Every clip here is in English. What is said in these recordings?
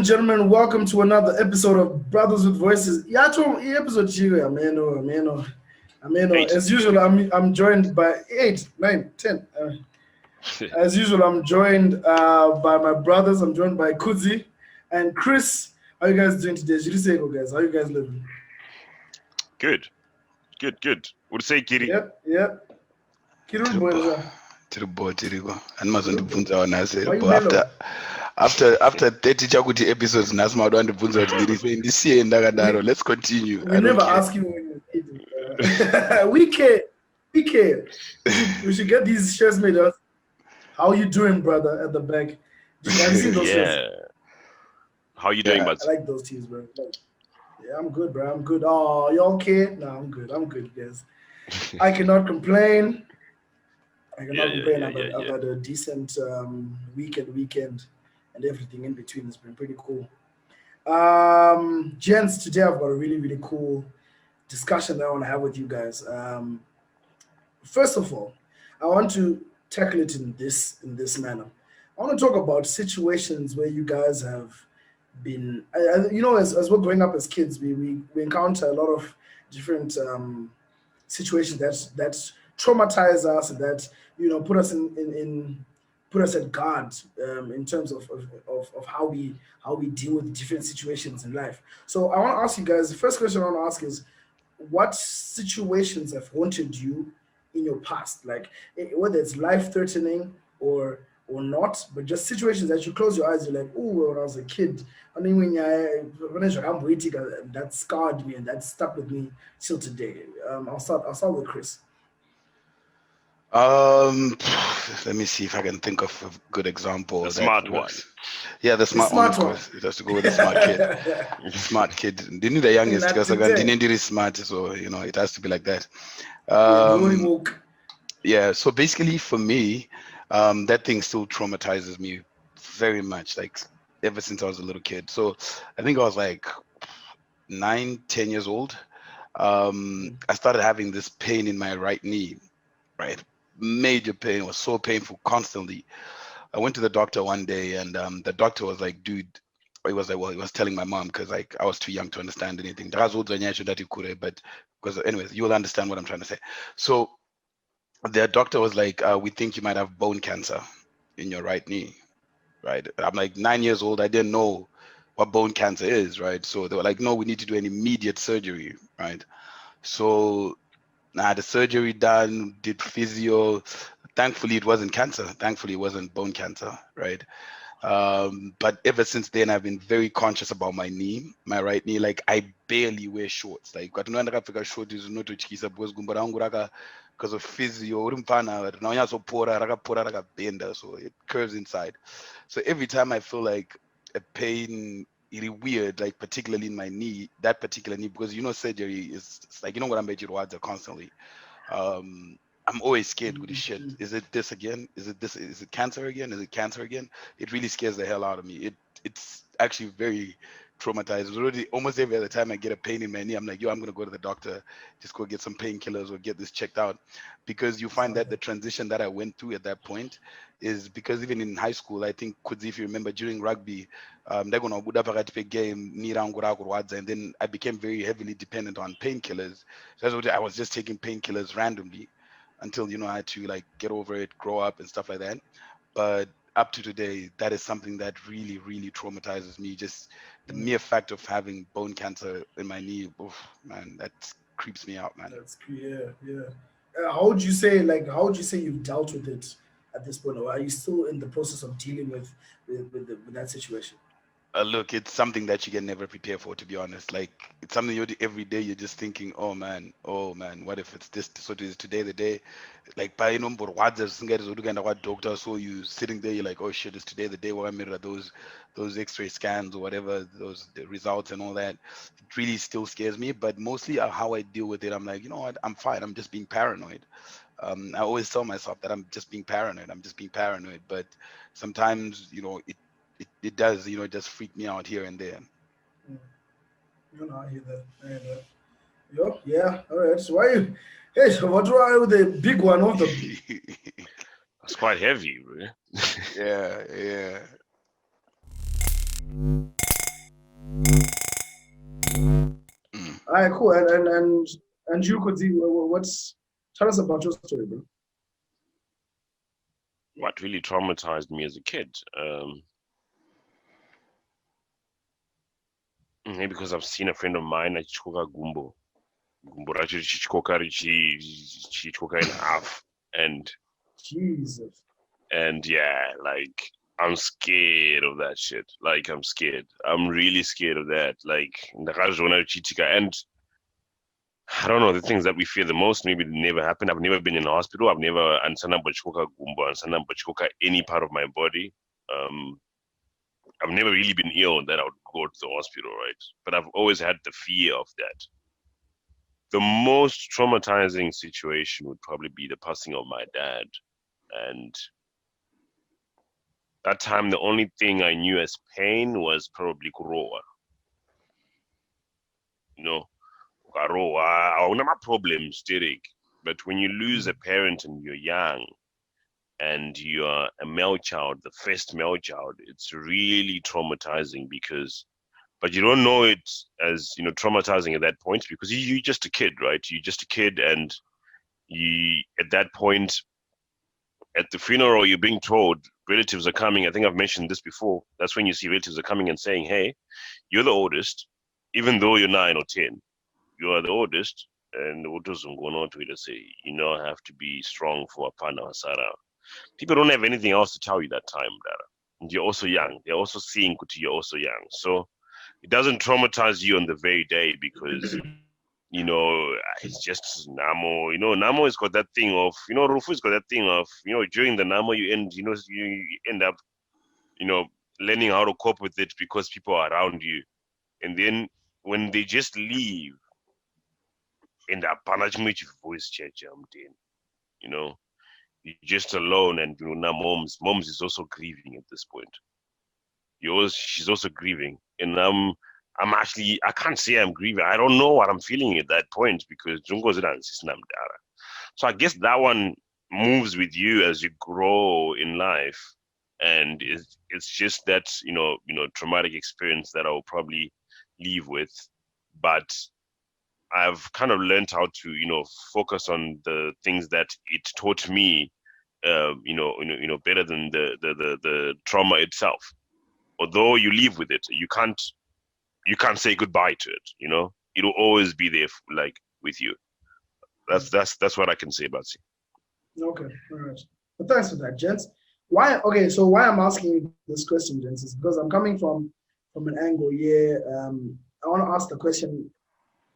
and gentlemen, welcome to another episode of Brothers with Voices. Yeah, episode chico, Eight. as usual, I'm joined by 8, 9, 10. As usual, I'm joined by my brothers. I'm joined by Kuzi and Chris. How you guys doing today? Jiriseko, guys. How you guys living? Good. Would say Kiri. Yep. Kirul boys. Tiriko. Andimazondibvunza wanase. Why you mellow? After 30 chakuti episodes nhasi mado andibvunza kuti ndisiye ndakadaro. Let's continue. We never ask you when you eat. We care. We should get these shirts made us. How you doing, brother? At the back. I've seen those shirts. How you doing, bud? I like those tees, bro. Yeah, I'm good, bro. I'm good. Oh, y'all care? No, I'm good, guys. I cannot complain. I've had a decent weekend, and everything in between has been pretty cool. Gents, today I've got a really, really cool discussion that I want to have with you guys. First of all, I want to tackle it in this manner. I want to talk about situations where you guys have been, as we're growing up as kids, we encounter a lot of different situations that traumatize us, that put us put us at guard in terms of how we deal with different situations in life. So I want to ask you guys, the first question I want to ask is, what situations have haunted you in your past? Like whether it's life-threatening or not, but just situations that you close your eyes, you're like, oh, when I was a kid, I mean, when that scarred me and that stuck with me till today. I'll start with Chris. Let me see if I can think of a good example. The smart one. Yeah, the smart one, of course. It has to go with the smart kid. Smart kid. Didn't the youngest because I didn't smart, so it has to be like that. Yeah, so basically for me, that thing still traumatizes me very much, like ever since I was a little kid. So I think I was like 9, 10 years old. I started having this pain in my right knee, right? Major pain. It was so painful constantly. I went to the doctor one day, and the doctor was like, dude, he was telling my mom, because like I was too young to understand anything. But because anyways, you'll understand what I'm trying to say. So the doctor was like, we think you might have bone cancer in your right knee, right? I'm like 9 years old. I didn't know what bone cancer is, right? So they were like, no, we need to do an immediate surgery, right? So the surgery done, did physio. Thankfully, it wasn't cancer. Thankfully, it wasn't bone cancer, right? But ever since then, I've been very conscious about my knee, my right knee. Like I barely wear shorts. Like short is not because of physio. So it curves inside. So every time I feel like a pain, really weird, like particularly in my knee, that particular knee, because surgery is like what I'm making constantly. I'm always scared with this shit. Is it this again? Is it cancer again? Is it cancer again? It really scares the hell out of me. It's actually very traumatized. Already almost every other time I get a pain in my knee, I'm like, I'm gonna go to the doctor, just go get some painkillers or get this checked out. Because you find that the transition that I went through at that point is because even in high school, I think Kudzi, if you remember during rugby, they're gonna game and then I became very heavily dependent on painkillers. So that's what I was just taking painkillers randomly until I had to like get over it, grow up and stuff like that. But up to today, that is something that really, really traumatizes me. Just the mere fact of having bone cancer in my knee, man, that creeps me out, man. That's yeah. How would you say you've dealt with it at this point? Or are you still in the process of dealing with that situation? Look, it's something that you can never prepare for, to be honest. Like it's something you do every day. You're just thinking, oh man, what if it's this? So is today the day? Like by number doctor, so you sitting there, you're like, oh shit, is today the day where I mirror those X-ray scans or whatever, the results and all that. It really still scares me. But mostly how I deal with it, I'm like, you know what, I'm fine. I'm just being paranoid. I always tell myself that I'm just being paranoid. But sometimes, it does, just freak me out here and there. I hear that. Yeah. All right. So so what's wrong with the big one of the? It's quite heavy, bro. Yeah. Mm. All right, cool. And you could see what's tell us about your story, bro. What really traumatized me as a kid? Maybe because I've seen a friend of mine at Chikoka Gumbo. Gumbo racho chichikoka in half. Jesus. And yeah, like I'm scared of that shit. Like I'm scared. I'm really scared of that. Like ndakazviona chichitika. And I don't know, the things that we fear the most maybe never happened. I've never been in a hospital. I've never ansana bachikoka gumbo, ansana bachikoka any part of my body. Um, I've never really been ill that I would go to the hospital, right? But I've always had the fear of that. The most traumatizing situation would probably be the passing of my dad. And that time, the only thing I knew as pain was probably kuroa. You know, kuroa. I don't have problems, Derek. But when you lose a parent and you're young, and you are a male child, the first male child, it's really traumatizing because, but you don't know it as, traumatizing at that point because you're just a kid, right? You're just a kid, and at that point, at the funeral, you're being told relatives are coming. I think I've mentioned this before. That's when you see relatives are coming and saying, hey, you're the oldest, even though you're 9 or 10, you are the oldest. And what does going on to it? Say, have to be strong for Apana Hasara. People don't have anything else to tell you that time, brother. And you're also young. They're also seeing Kuti, you're also young. So it doesn't traumatize you on the very day because, it's just Namo. Namo has got that thing of, Rufu's got that thing of, during the Namo, you end up, you know, learning how to cope with it because people are around you. And then when they just leave, end up, voice change, you know, you're just alone, and now mom's is also grieving at this point. She's also grieving, and I'm actually, I can't say I'm grieving. I don't know what I'm feeling at that point because Jungo's Namdara. So I guess that one moves with you as you grow in life, and it's just that traumatic experience that I'll probably leave with, but I've kind of learned how to focus on the things that it taught me, better than the trauma itself. Although you live with it, you can't say goodbye to it. It'll always be there, like with you. That's what I can say about it. Okay, all right. Well, thanks for that, gents. Why? Okay, so why I'm asking this question, gents, is because I'm coming from an angle here. I want to ask the question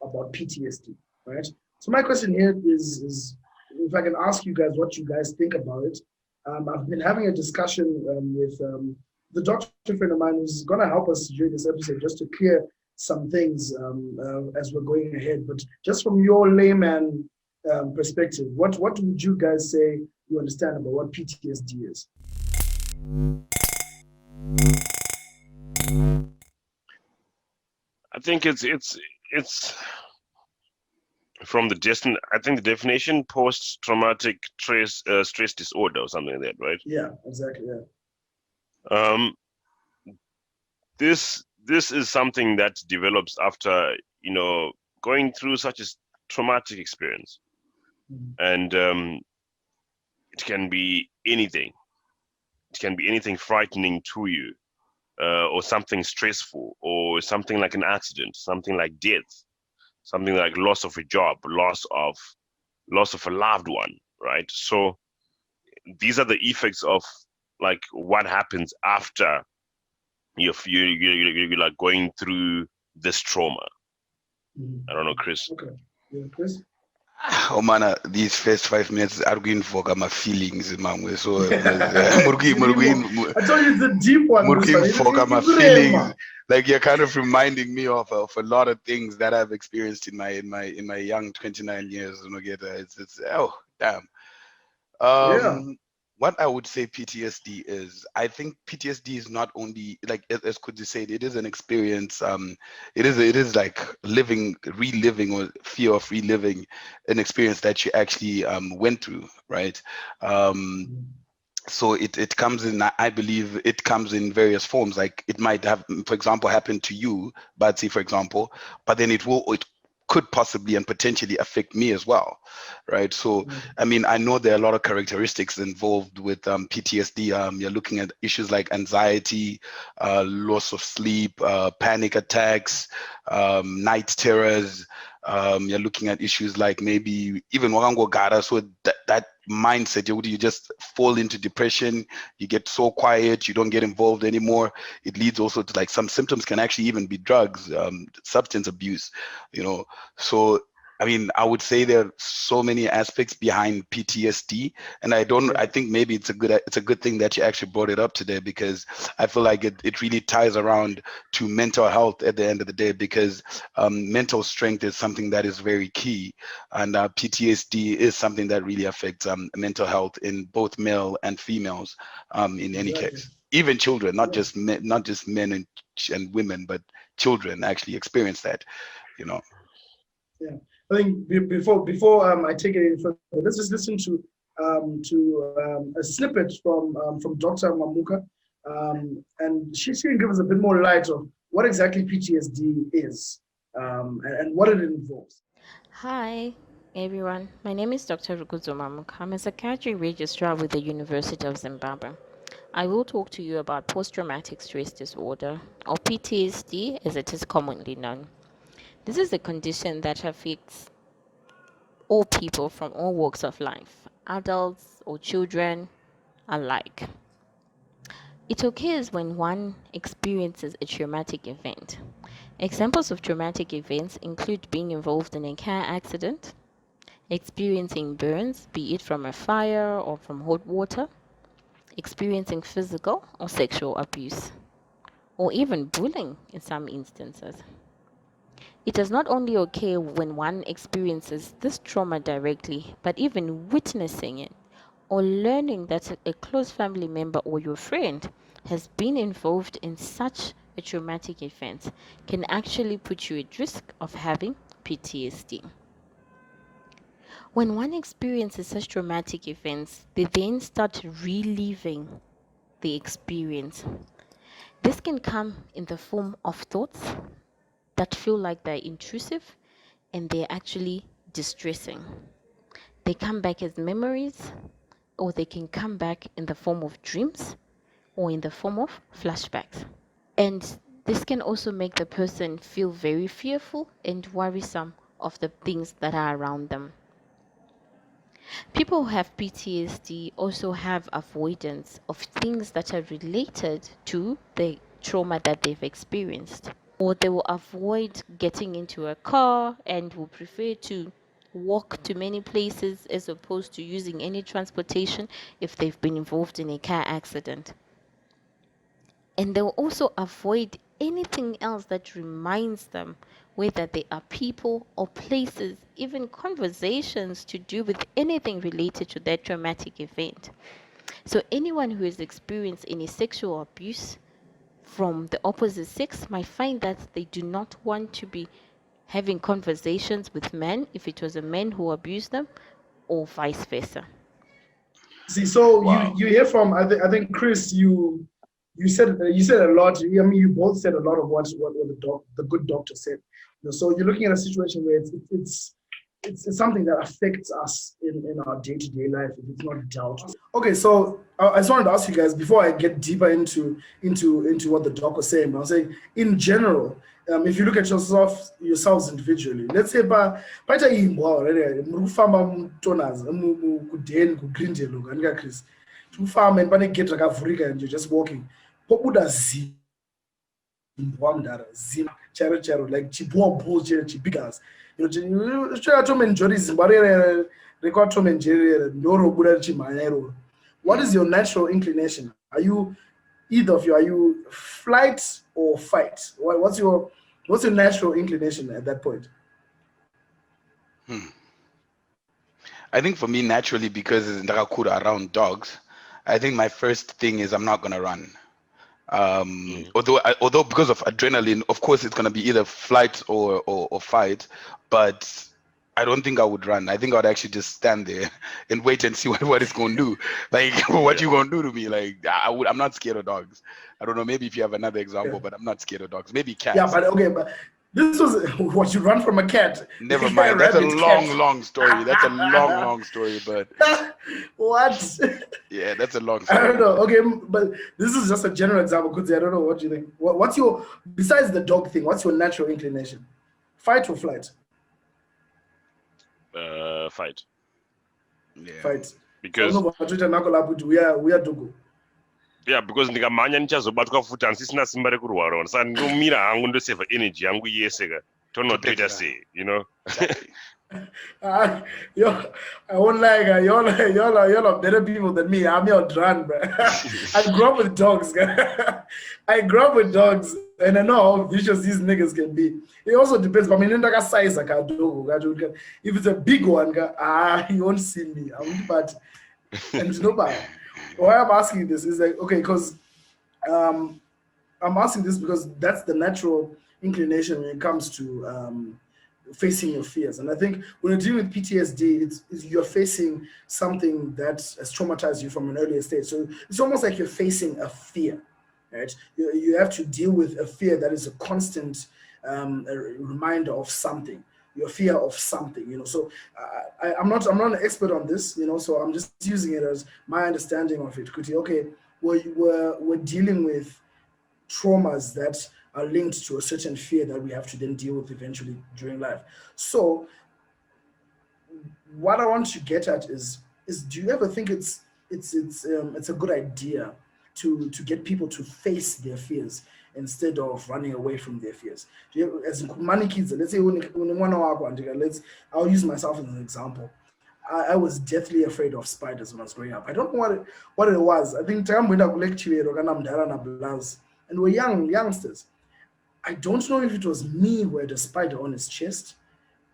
about PTSD, right? So my question here is if I can ask you guys what you guys think about it. I've been having a discussion with the doctor friend of mine who's going to help us during this episode just to clear some things as we're going ahead. But just from your layman perspective, what would you guys say you understand about what PTSD is? I think it's from the distant. I think the definition post-traumatic stress disorder or something like that, right? Yeah, exactly. Yeah. Um, this is something that develops after going through such a traumatic experience, Mhm. and it can be anything. It can be anything frightening to you, or something stressful, or something like an accident, something like death, something like loss of a job, loss of a loved one, right? So these are the effects of like what happens after you're like going through this trauma. Mhm. I don't know, Chris. Okay. Yeah, Chris. Oh man, these first 5 minutes are going for my feelings, man. So, I told you it's a deep one, this one. for my It's feelings. Rema. Like you're kind of reminding me of a lot of things that I've experienced in my young 29 years. It's oh damn. Yeah. What I would say PTSD is, I think PTSD is not only like as Kuti said, it is an experience. It is like reliving, or fear of reliving an experience that you actually went through, right? Um, Mhm. So it comes in, I believe it comes in various forms. Like it might have, for example, happen to you, Batsy, for example, but then it could possibly and potentially affect me as well, right? So, I mean, I know there are a lot of characteristics involved with PTSD. You're looking at issues like anxiety, loss of sleep, panic attacks, night terrors. You're looking at issues like maybe even wakango gara, so that mindset, you just fall into depression, you get so quiet, you don't get involved anymore. It leads also to like some symptoms can actually even be drugs, substance abuse, you know. So I mean, I would say there are so many aspects behind PTSD, and I think maybe it's a good thing that you actually brought it up today, because I feel like it really ties around to mental health at the end of the day, because mental strength is something that is very key, and PTSD is something that really affects mental health in both male and females, in any Exactly. case. Even children, not Yeah. just men and women, but children actually experience that, you know. Yeah, I think before I take it any further, let's just listen to a snippet from Dr. Mamuka, and she can give us a bit more light of what exactly PTSD is, and what it involves. Hi, everyone. My name is Dr. Rukuzo Mamuk. I'm a psychiatry registrar with the University of Zimbabwe. I will talk to you about post traumatic stress disorder, or PTSD as it is commonly known. This is a condition that affects all people from all walks of life, adults or children alike. It occurs when one experiences a traumatic event. Examples of traumatic events include being involved in a car accident, experiencing burns, be it from a fire or from hot water, experiencing physical or sexual abuse, or even bullying in some instances. It does not only occur when one experiences this trauma directly, but even witnessing it or learning that a close family member or your friend has been involved in such a traumatic event can actually put you at risk of having PTSD. When one experiences such traumatic events, they then start reliving the experience. This can come in the form of thoughts that feel like they're intrusive and they're actually distressing. They come back as memories, or they can come back in the form of dreams or in the form of flashbacks. And this can also make the person feel very fearful and worrisome of the things that are around them. People who have PTSD also have avoidance of things that are related to the trauma that they've experienced. Or they will avoid getting into a car and will prefer to walk to many places as opposed to using any transportation if they've been involved in a car accident. And they'll also avoid anything else that reminds them, whether they are people or places, even conversations to do with anything related to that traumatic event. So anyone who has experienced any sexual abuse from the opposite sex might find that they do not want to be having conversations with men if it was a man who abused them, or vice versa. See, so Wow. you hear from I think Chris, you said a lot. I mean, you both said a lot of what the good doctor said. So you're looking at a situation where it's something that affects us in our day-to-day life if it's not dealt with. Okay, so I just wanted to ask you guys before I get deeper into what the doc was saying. I was saying in general, if you look at yourselves individually, let's say paita imbwa already murikufamba mutonas kudeni kugrindel kanika Chris kufamba and pane gate rakavhurika and you're just walking pobuda zimbwa mudhara zima charo charo like chibhobho chibigas choya Tom and Jerry zimbwa rekwa Tom and Jerry ndorobuda richimhanya iroro. What is your natural inclination? Are you either of you, are you flight or fight? What's your natural inclination at that point? I think for me, naturally, because it's Ndakakura around dogs, I think my first thing is I'm not gonna run. Although because of adrenaline, of course, it's gonna be either flight or fight. But I don't think I would run. I think I'd actually just stand there and wait and see what it's going to do. Like, what you going to do to me? Like, I'm not scared of dogs. I don't know. Maybe if you have another example, but I'm not scared of dogs. Maybe cats. Yeah, but okay, but this was what you run from a cat. Never mind. That's a long story. That's a long story. But what? Yeah, that's a long story. I don't know. Okay, but this is just a general example. Because I don't know what you think. What's your, besides the dog thing? What's your natural inclination? Fight or flight? Fight. Yeah. Fight. Because we are dogo. yeah, because ndikamhanya ndichazobatwa futi handisisina simba rekurwara saka ndomira hangu ndosevha energy yangu yese ka tonotoita sei, you know. I won't lie, guy. Y'all are better people than me. I'm your drunk, bro. I grew up with dogs, guy. I grew up with dogs, and I know how vicious these niggas can be. It also depends. But I mean, like size, like a dog. If it's a big one, guy, you won't see me. But and you know, but why I'm asking this is like, okay, because I'm asking this because that's the natural inclination when it comes to facing your fears. And I think when you're dealing with PTSD, it's you're facing something that has traumatized you from an earlier stage. So it's almost like you're facing a fear, right? You have to deal with a fear that is a constant a reminder of something. Your fear of something, you know. So I'm not an expert on this, you know. So I'm just using it as my understanding of it. Okay, we're dealing with traumas that are linked to a certain fear that we have to then deal with eventually during life. So what I want to get at is do you ever think it's a good idea to get people to face their fears instead of running away from their fears? As many kids, let's say I'll use myself as an example. I was deathly afraid of spiders when I was growing up. I don't know what it was. I think time when I and we're youngsters. I don't know if it was me who had a spider on his chest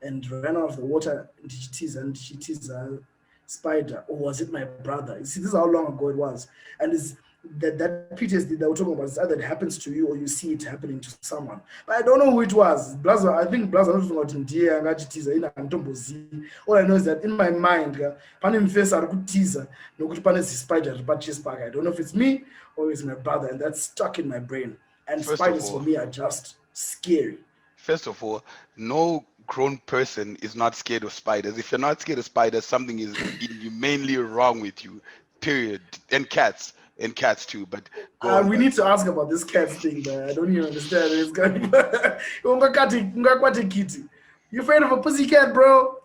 and ran out of the water and she teased a spider, or was it my brother? You see, this is how long ago it was. And it's that PTSD that we're talking about is either it happens to you or you see it happening to someone. But I don't know who it was. I think Blaza not talking about India and teaser in Antombozi. All I know is that in my mind, panim face are good teaser, no good panis spider, but just back. I don't know if it's me or it's my brother, and that's stuck in my brain. And spiders for me are just scary. First of all, no grown person is not scared of spiders. If you're not scared of spiders, something is mainly wrong with you. Period. And cats too. But we need to ask about this cats thing, but I don't even understand where it's going. You afraid of a pussycat, bro?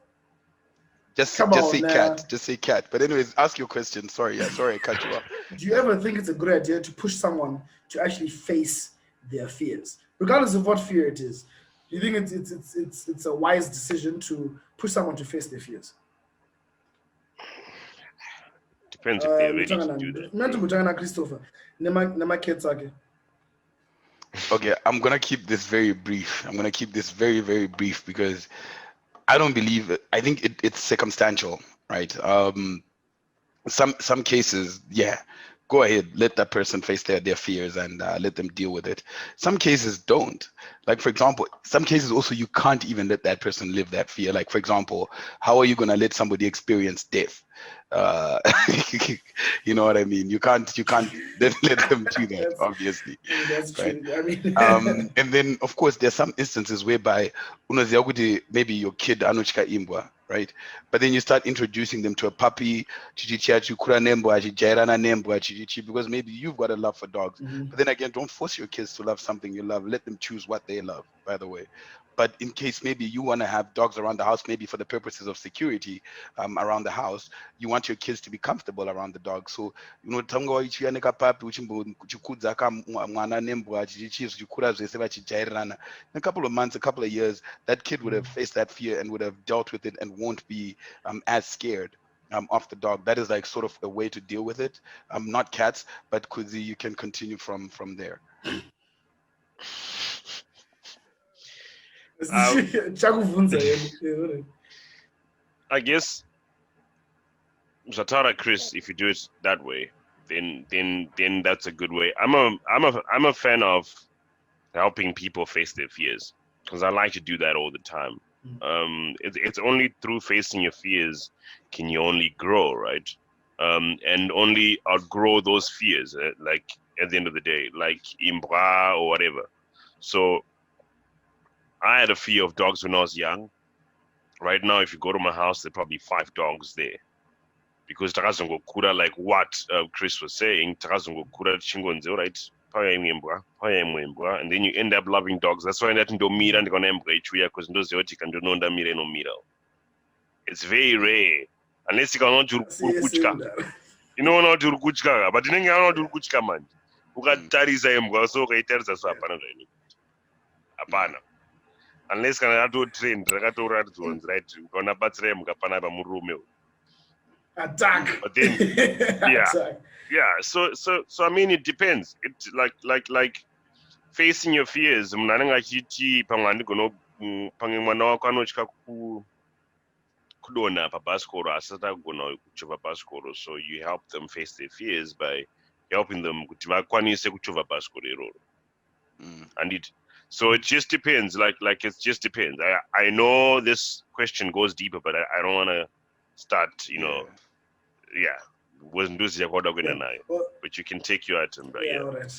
Just say cat. Just say cat. But anyways, ask your question. Sorry, I cut you off. Do you ever think it's a good idea to push someone to actually face their fears, regardless of what fear it is? Do you think it's a wise decision to push someone to face their fears? Depends if they're ready to do that. Christopher. Okay, I'm gonna keep this very brief. I'm gonna keep this very, very brief because I don't believe it. I think it's circumstantial, right? Some cases, yeah, go ahead, let that person face their fears and let them deal with it. Some cases don't. Like, for example, some cases also you can't even let that person live that fear. Like, for example, how are you going to let somebody experience death? You know what I mean? You can't let them do that, obviously. That's right? True. I mean, and then, of course, there's some instances whereby maybe your kid anuchka imbwa, right? But then you start introducing them to a puppy, because maybe you've got a love for dogs. But then again, don't force your kids to love something you love. Let them choose what they love, by the way. But in case maybe you want to have dogs around the house, maybe for the purposes of security around the house, you want your kids to be comfortable around the dog. So, you know, in a couple of months, a couple of years, that kid would have faced that fear and would have dealt with it and won't be as scared of the dog. That is like sort of a way to deal with it. Not cats, but Kuzi, you can continue from there. I guess Zatara Chris, if you do it that way, then that's a good way. I'm a fan of helping people face their fears because I like to do that all the time. It's only through facing your fears can you only grow, right? And only outgrow those fears, like at the end of the day, like imbra or whatever. So I had a fear of dogs when I was young. Right now, if you go to my house, there are probably 5 dogs there because takazongokura, like what Chris was saying, takazongokura chingonze, right? And then you end up loving dogs. That's why ndati ndomira ndikaona ichuya because ndoziva kuti kandinondamira inomira. It's very rare unless ikaona kuti uri kutya. Inoona kuti uri kutya, but inenge yaona kuti uri kutya manje. Ukatarisa imbwa so ukaitarisa so hapana zvainokuita. Hapana. Unless kana yatotrend rakatoratidzwa kunzi right ukaona batsira imbwa panapa murume. Attack. But then yeah. So I mean it depends. It's like facing your fears. Munhu anenge achiti pamwe handigona pamwe mwana wako anotya kudonha pabhasikoro asati agona kuchovha bhasikoro, so you help them face their fears by helping them kuti vakwanise kuchovha bhasikoro iroro. And so it just depends, like it just depends. I know this question goes deeper, but I don't want to start, but you can take your item, but all right.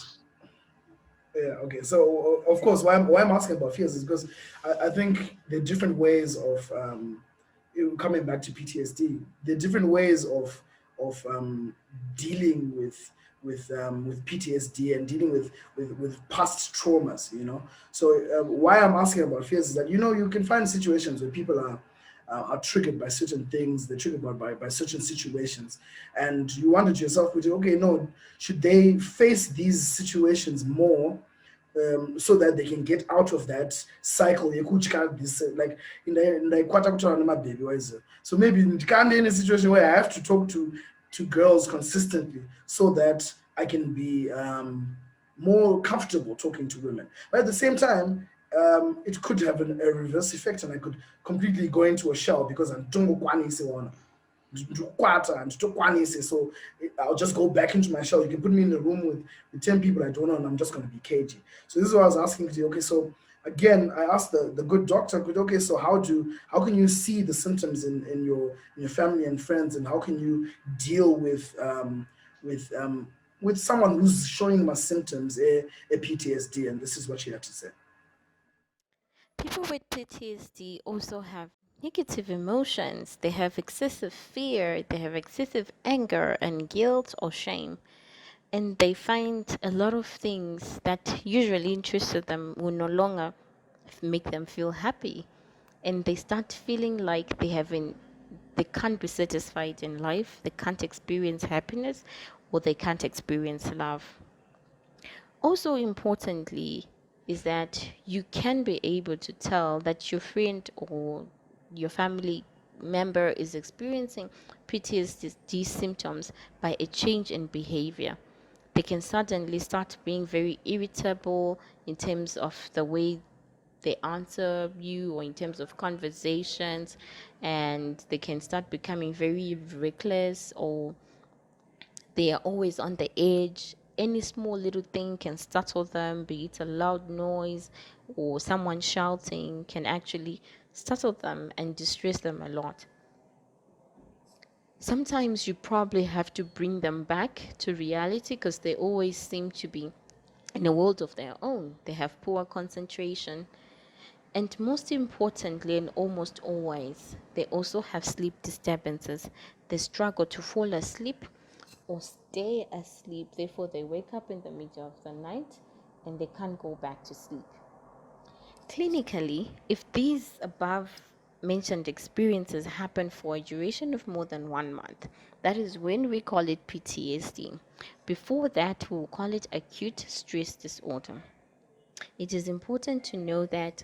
Yeah, okay. So of course, why I'm asking about fears is because I think there are different ways of coming back to PTSD. There are different ways of dealing with PTSD and dealing with past traumas. So why I'm asking about fears is that you can find situations where people are triggered by certain things, they're triggered by certain situations, and you wonder to yourself, okay, no, should they face these situations more so that they can get out of that cycle? Like in the baby wise. So maybe in a situation where I have to talk to girls consistently so that I can be more comfortable talking to women. But at the same time, it could have a reverse effect, and I could completely go into a shell because I'm so I'll just go back into my shell. You can put me in a room with 10 people I don't know, and I'm just going to be cagey. So this is what I was asking you. Okay, so again, I asked the good doctor, okay, so how can you see the symptoms in your family and friends, and how can you deal with someone who's showing my symptoms a PTSD? And this is what she had to say. People with PTSD also have negative emotions. They have excessive fear, they have excessive anger and guilt or shame. And they find a lot of things that usually interested them will no longer make them feel happy. And they start feeling like they can't be satisfied in life, they can't experience happiness, or they can't experience love. Also importantly is that you can be able to tell that your friend or your family member is experiencing PTSD symptoms by a change in behavior. They can suddenly start being very irritable in terms of the way they answer you or in terms of conversations, and they can start becoming very reckless, or they are always on the edge. Any small little thing can startle them, be it a loud noise or someone shouting, can actually startle them and distress them a lot. Sometimes you probably have to bring them back to reality because they always seem to be in a world of their own. They have poor concentration. And most importantly, and almost always, they also have sleep disturbances. They struggle to fall asleep or stay asleep. Therefore, they wake up in the middle of the night and they can't go back to sleep. Clinically, if these above mentioned experiences happen for a duration of more than 1 month, that is when we call it PTSD. Before that, we'll call it acute stress disorder. It is important to know that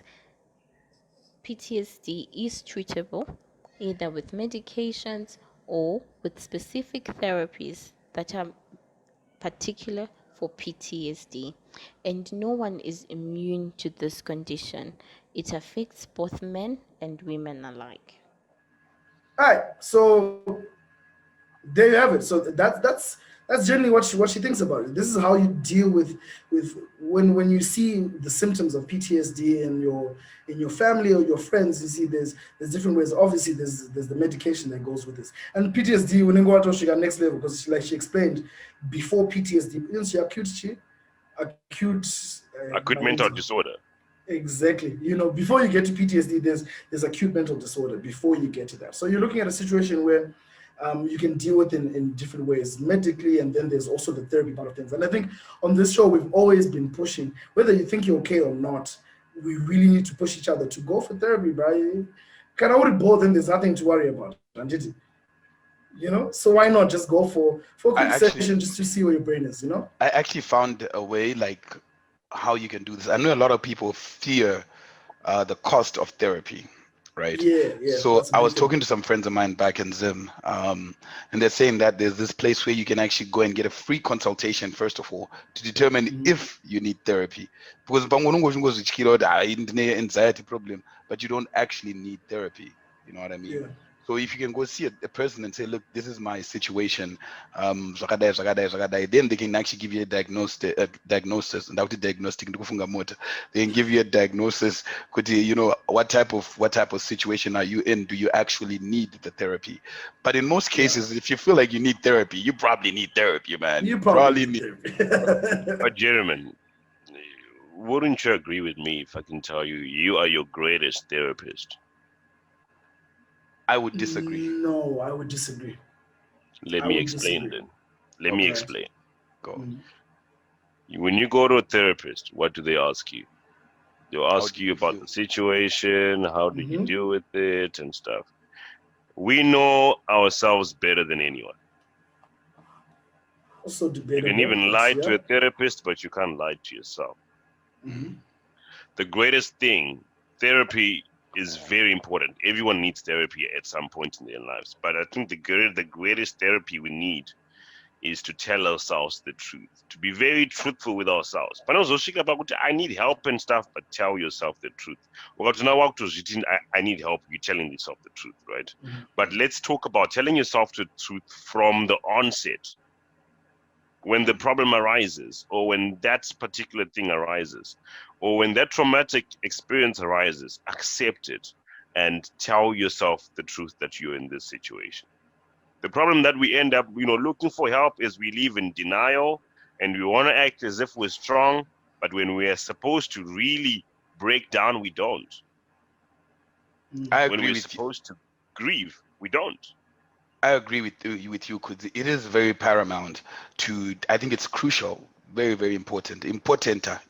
PTSD is treatable either with medications or with specific therapies that are particular for PTSD. And no one is immune to this condition. It affects both men and women alike. All right, so There you have it. So that's generally what she thinks about it. This is how you deal with when you see the symptoms of PTSD in your family or your friends. You see there's different ways. Obviously, there's the medication that goes with this. And PTSD, when you go out, she got next level because like she explained before PTSD, isn't she Acute mental disorder. Exactly. You know, before you get to PTSD, there's acute mental disorder before you get to that. So you're looking at a situation where you can deal with in different ways medically, and then there's also the therapy part of things. And I think on this show, we've always been pushing, whether you think you're okay or not, we really need to push each other to go for therapy, bro. Can I both, then there's nothing to worry about. You know, so why not just go for a quick session just to see where your brain is, you know? I actually found a way like how you can do this. I know a lot of people fear the cost of therapy, right? Yeah. So I was talking to some friends of mine back in Zim, and they're saying that there's this place where you can actually go and get a free consultation, first of all, to determine if you need therapy. Because anxiety problem, but you don't actually need therapy. You know what I mean? Yeah. So if you can go see a person and say, look, this is my situation, then they can actually give you a diagnosis, and after diagnostic, they can give you a diagnosis. Could you know what type of situation are you in? Do you actually need the therapy? But in most cases, if you feel like you need therapy, you probably need therapy, man. You probably need therapy. But gentlemen, wouldn't you agree with me if I can tell you, you are your greatest therapist? I would disagree. No, I would disagree. Let me explain then. Let me explain. Go. When you go to a therapist, what do they ask you? They'll ask you about the situation, how do you deal with it and stuff. We know ourselves better than anyone. Also debatable. You can even lie to a therapist, but you can't lie to yourself. The greatest thing, therapy is very important. Everyone needs therapy at some point in their lives. But I think the greatest therapy we need is to tell ourselves the truth, to be very truthful with ourselves. I need help and stuff, but tell yourself the truth. I need help, you're telling yourself the truth, right? But let's talk about telling yourself the truth from the onset. When the problem arises, or when that particular thing arises, or when that traumatic experience arises, accept it and tell yourself the truth that you're in this situation. The problem that we end up, looking for help is we live in denial and we want to act as if we're strong, but when we are supposed to really break down, we don't. When we're supposed to grieve, we don't. I agree with you because it is very paramount I think it's crucial, very, very important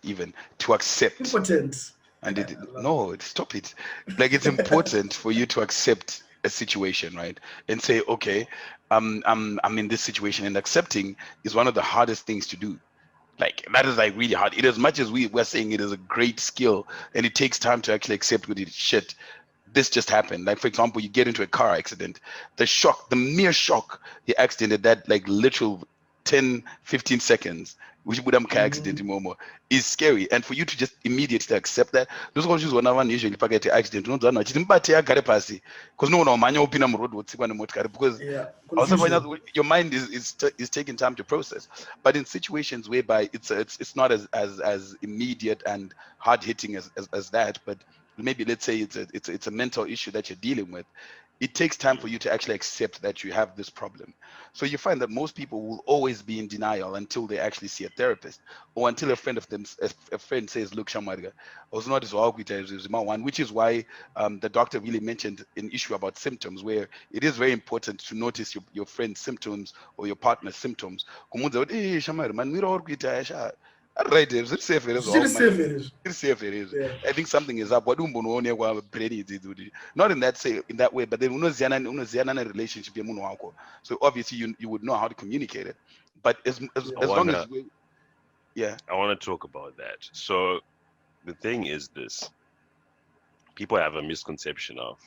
even to accept. Important. And stop it. Like it's important for you to accept a situation, right? And say, okay, I'm in this situation, and accepting is one of the hardest things to do. Like that is like really hard. It as much as we're saying it is a great skill, and it takes time to actually accept what it shit. This just happened. Like, for example, you get into a car accident. The mere shock, the accident, that like literal 10, 15 seconds, which would have car accident is scary. And for you to just immediately accept that, those issues when one usually get the accident, because no one on open road because your mind is taking time to process. But in situations whereby it's not as immediate and hard hitting as that, but maybe let's say it's a mental issue that you're dealing with, it takes time for you to actually accept that you have this problem. So you find that most people will always be in denial until they actually see a therapist, or until a friend says, look, Shamarga, I was not as well, which is why the doctor really mentioned an issue about symptoms, where it is very important to notice your friend's symptoms or your partner's symptoms. Right, it's safe. It is. Yeah. I think something is up. Not in that way, but then in a relationship. So obviously you would know how to communicate it. But as long as I want to talk about that. So the thing is this: people have a misconception of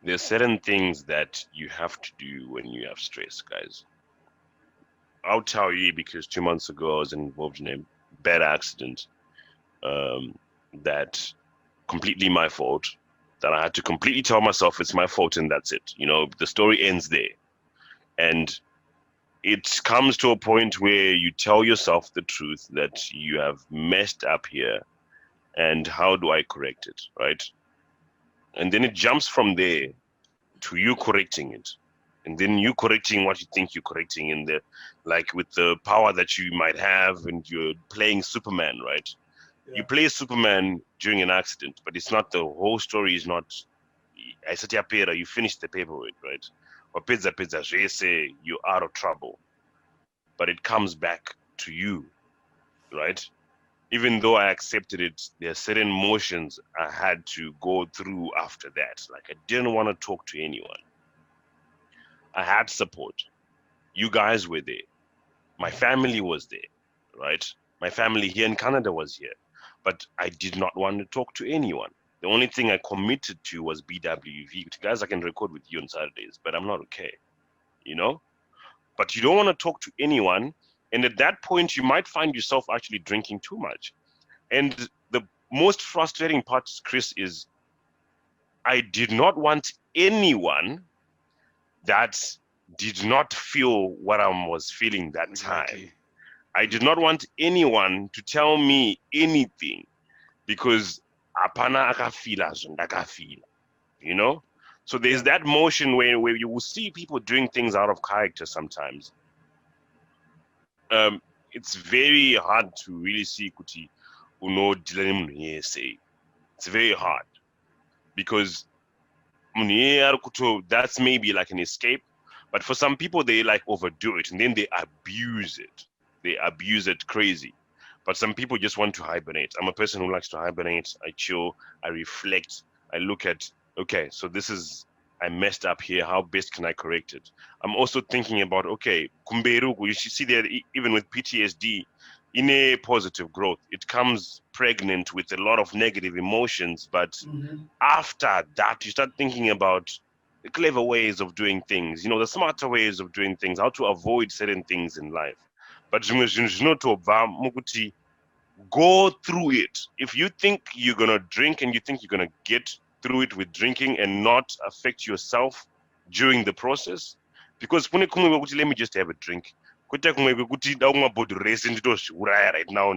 there's certain things that you have to do when you have stress, guys. I'll tell you, because 2 months ago I was involved in a bad accident that completely my fault, that I had to completely tell myself it's my fault and that's it. The story ends there. And it comes to a point where you tell yourself the truth that you have messed up here, and how do I correct it, right? And then it jumps from there to you correcting it, and then you correcting what you think you're correcting in there, like with the power that you might have, and you're playing Superman, right? You Yeah. play Superman during an accident, but it's not, the whole story is not I said you finish the paperwork, right? Or pizza say you're out of trouble. But it comes back to you, right? Even though I accepted it, there are certain emotions I had to go through after that. Like, I didn't want to talk to anyone. I had support. You guys were there. My family was there, right? My family here in Canada was here. But I did not want to talk to anyone. The only thing I committed to was BWV. Guys, I can record with you on Saturdays, but I'm not okay, you know? But you don't want to talk to anyone. And at that point, you might find yourself actually drinking too much. And the most frustrating part, Chris, is I did not want anyone that did not feel what I was feeling that time. Exactly. I did not want anyone to tell me anything, because apana akafila zondakafila, you know? So there's that motion where you will see people doing things out of character sometimes. It's very hard to really see kuti uno say. It's very hard, because that's maybe like an escape, but for some people they like overdo it and then they abuse it. They abuse it crazy. But some people just want to hibernate. I'm a person who likes to hibernate. I chill, I reflect, I look at, okay, so this is, I messed up here. How best can I correct it? I'm also thinking about, okay, kumberugu, you should see that even with PTSD, in a positive growth, it comes pregnant with a lot of negative emotions. But after that, you start thinking about the clever ways of doing things, the smarter ways of doing things, how to avoid certain things in life. But go through it. If you think you're going to drink and you think you're going to get through it with drinking and not affect yourself during the process, because let me just have a drink. Right now,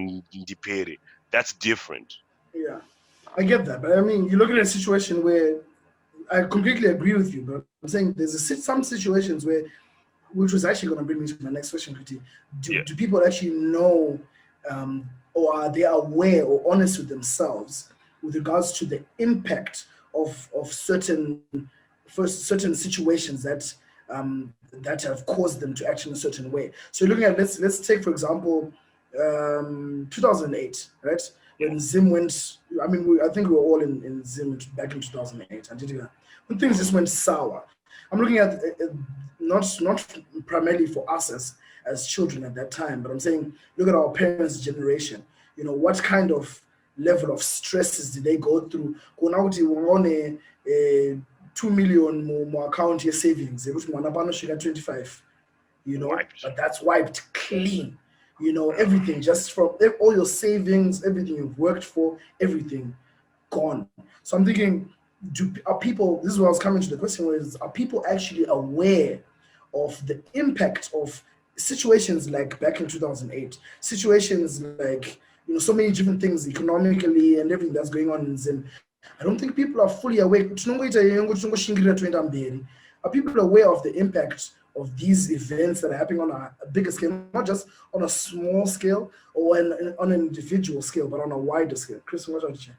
that's different. Yeah, I get that, but I mean, you're looking at a situation where I completely agree with you, but I'm saying some situations where, which was actually going to bring me to my next question, Kuti. Do people actually know, or are they aware or honest with themselves with regards to the impact of certain situations that that have caused them to act in a certain way? So you're looking at, let's take for example 2008, right? When Zim went, I mean, I think we were all in Zim back in 2008, when things just went sour. I'm looking at not primarily for us as children at that time, but I'm saying, look at our parents' generation. What kind of level of stresses did they go through? We're on a 2 million more account year savings. 25, Wiped. but that's wiped clean. Everything, just from all your savings, everything you've worked for, everything gone. So I'm thinking, are people, this is what I was coming to the question, are people actually aware of the impact of situations like back in 2008, situations like, so many different things economically and everything that's going on in Zim? I don't think people are fully aware. Are people aware of the impact of these events that are happening on a bigger scale, not just on a small scale or on an individual scale, but on a wider scale? Chris, what about you?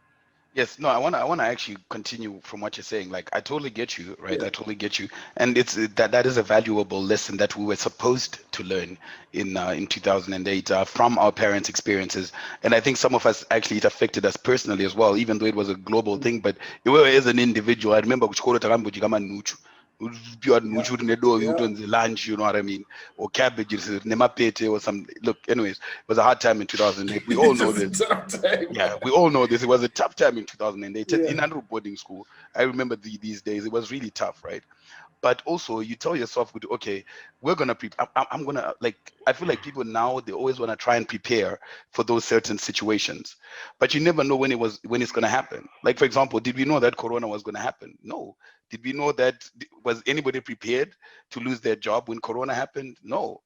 Yes, no, I wanna actually continue from what you're saying. Like, I totally get you, right? Yeah. I totally get you, and it's that is a valuable lesson that we were supposed to learn in 2008 from our parents' experiences. And I think some of us actually, it affected us personally as well, even though it was a global thing. But as an individual, I remember lunch, you know what I mean, or cabbages, nemapete or some. Look, anyways, it was a hard time in 2008. We all know this. Yeah, we all know this. It was a tough time in 2008 in Andrew boarding school. I remember these days. It was really tough, right? but also you tell yourself, okay, we're gonna I'm gonna, like, I feel like people now, they always want to try and prepare for those certain situations, but you never know when it's gonna happen. Like, for example, did we know that Corona was gonna happen? No. Did we know that? Was anybody prepared to lose their job when Corona happened? No.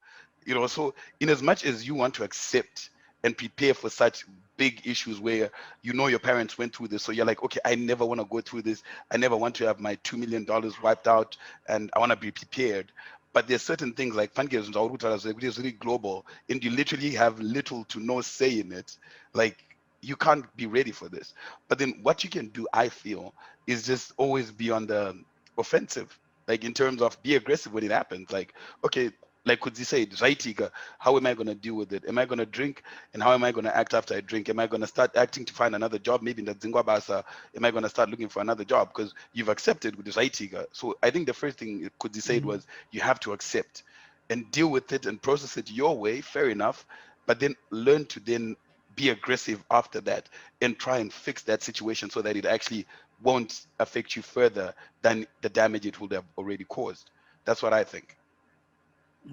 So in as much as you want to accept and prepare for such big issues where your parents went through this, so you're like, okay, I never want to go through this. I never want to have my $2 million wiped out, and I want to be prepared. But there's certain things like fundraisers, which is really global, and you literally have little to no say in it. Like, you can't be ready for this. But then what you can do, I feel, is just always be on the offensive. Like, in terms of be aggressive when it happens. Like, okay, like Kudzi said, Zaitika, how am I going to deal with it? Am I going to drink? And how am I going to act after I drink? Am I going to start acting to find another job? Maybe in the Zingwabasa, am I going to start looking for another job? Because you've accepted with the Zaitika. So I think the first thing Kudzi said was you have to accept and deal with it and process it your way, fair enough. But then learn to then be aggressive after that and try and fix that situation so that it actually won't affect you further than the damage it would have already caused. That's what I think.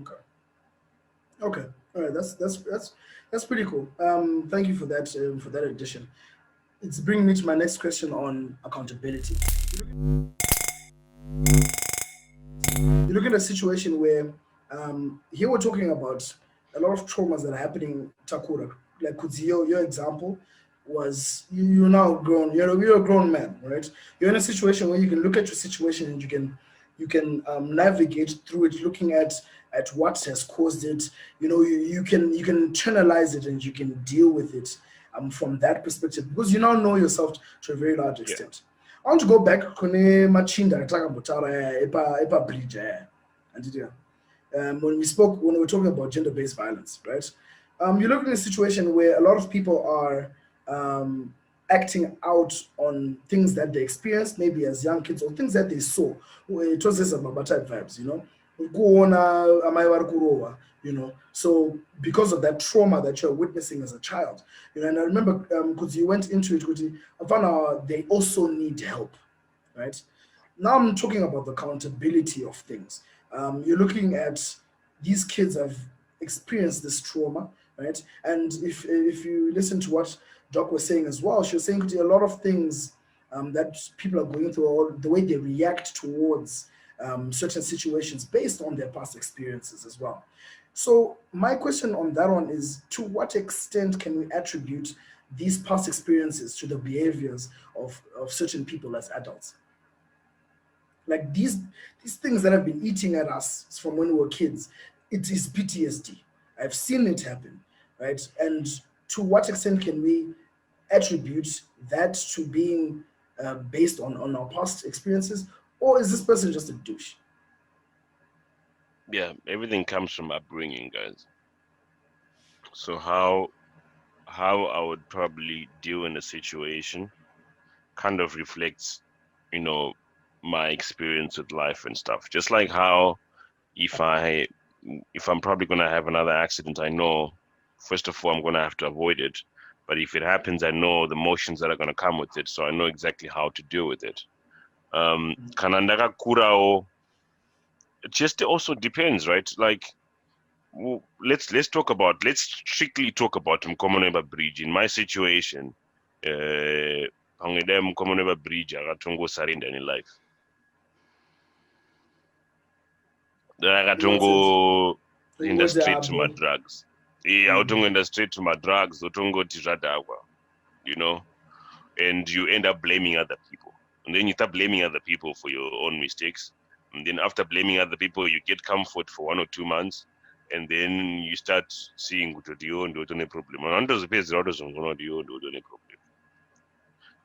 Okay. Okay. All right. That's pretty cool. Thank you for that addition. It's bringing me to my next question on accountability. You look at a situation where here we're talking about a lot of traumas that are happening, Takura. Like Kudzio, your example was you're now grown, you're a grown man, right? You're in a situation where you can look at your situation and you can navigate through it, looking at what has caused it. You can internalize it and you can deal with it from that perspective, because you now know yourself to a very large extent. I want to go back kune machinda ataka mutara epa bridge when we were talking about gender-based violence, right? You look at a situation where a lot of people are acting out on things that they experienced, maybe as young kids, or things that they saw. It was this Mamba type vibes, Kuona amai vari kurohwa, So because of that trauma that you're witnessing as a child, and I remember because you went into it, I found out they also need help, right? Now I'm talking about the accountability of things. You're looking at these kids have experienced this trauma, right? And if you listen to what Doc was saying as well, she was saying a lot of things that people are going through, or the way they react towards certain situations based on their past experiences as well. So my question on that one is, to what extent can we attribute these past experiences to the behaviors of certain people as adults? Like these things that have been eating at us from when we were kids, it is PTSD. I've seen it happen, right? And to what extent can we attribute that to being based on our past experiences, or is this person just a douche? Yeah, everything comes from upbringing, guys. So how I would probably deal in a situation kind of reflects, my experience with life and stuff. Just like how if I'm probably gonna have another accident, I know first of all I'm gonna have to avoid it. But if it happens, I know the motions that are gonna come with it, so I know exactly how to deal with it. Kana ndakakurawo, it just also depends, right? Like, let's strictly talk about Mkomoneba Bridge. In my situation, Mkomoneba Bridge akatongo surrender in life. Akatongo enda straight to my drugs. Autongo enda straight to my drugs, utongoti zvadhakwa, and you end up blaming other people. And then you start blaming other people for your own mistakes. And then after blaming other people, you get comfort for 1 or 2 months. And then you start seeing problem.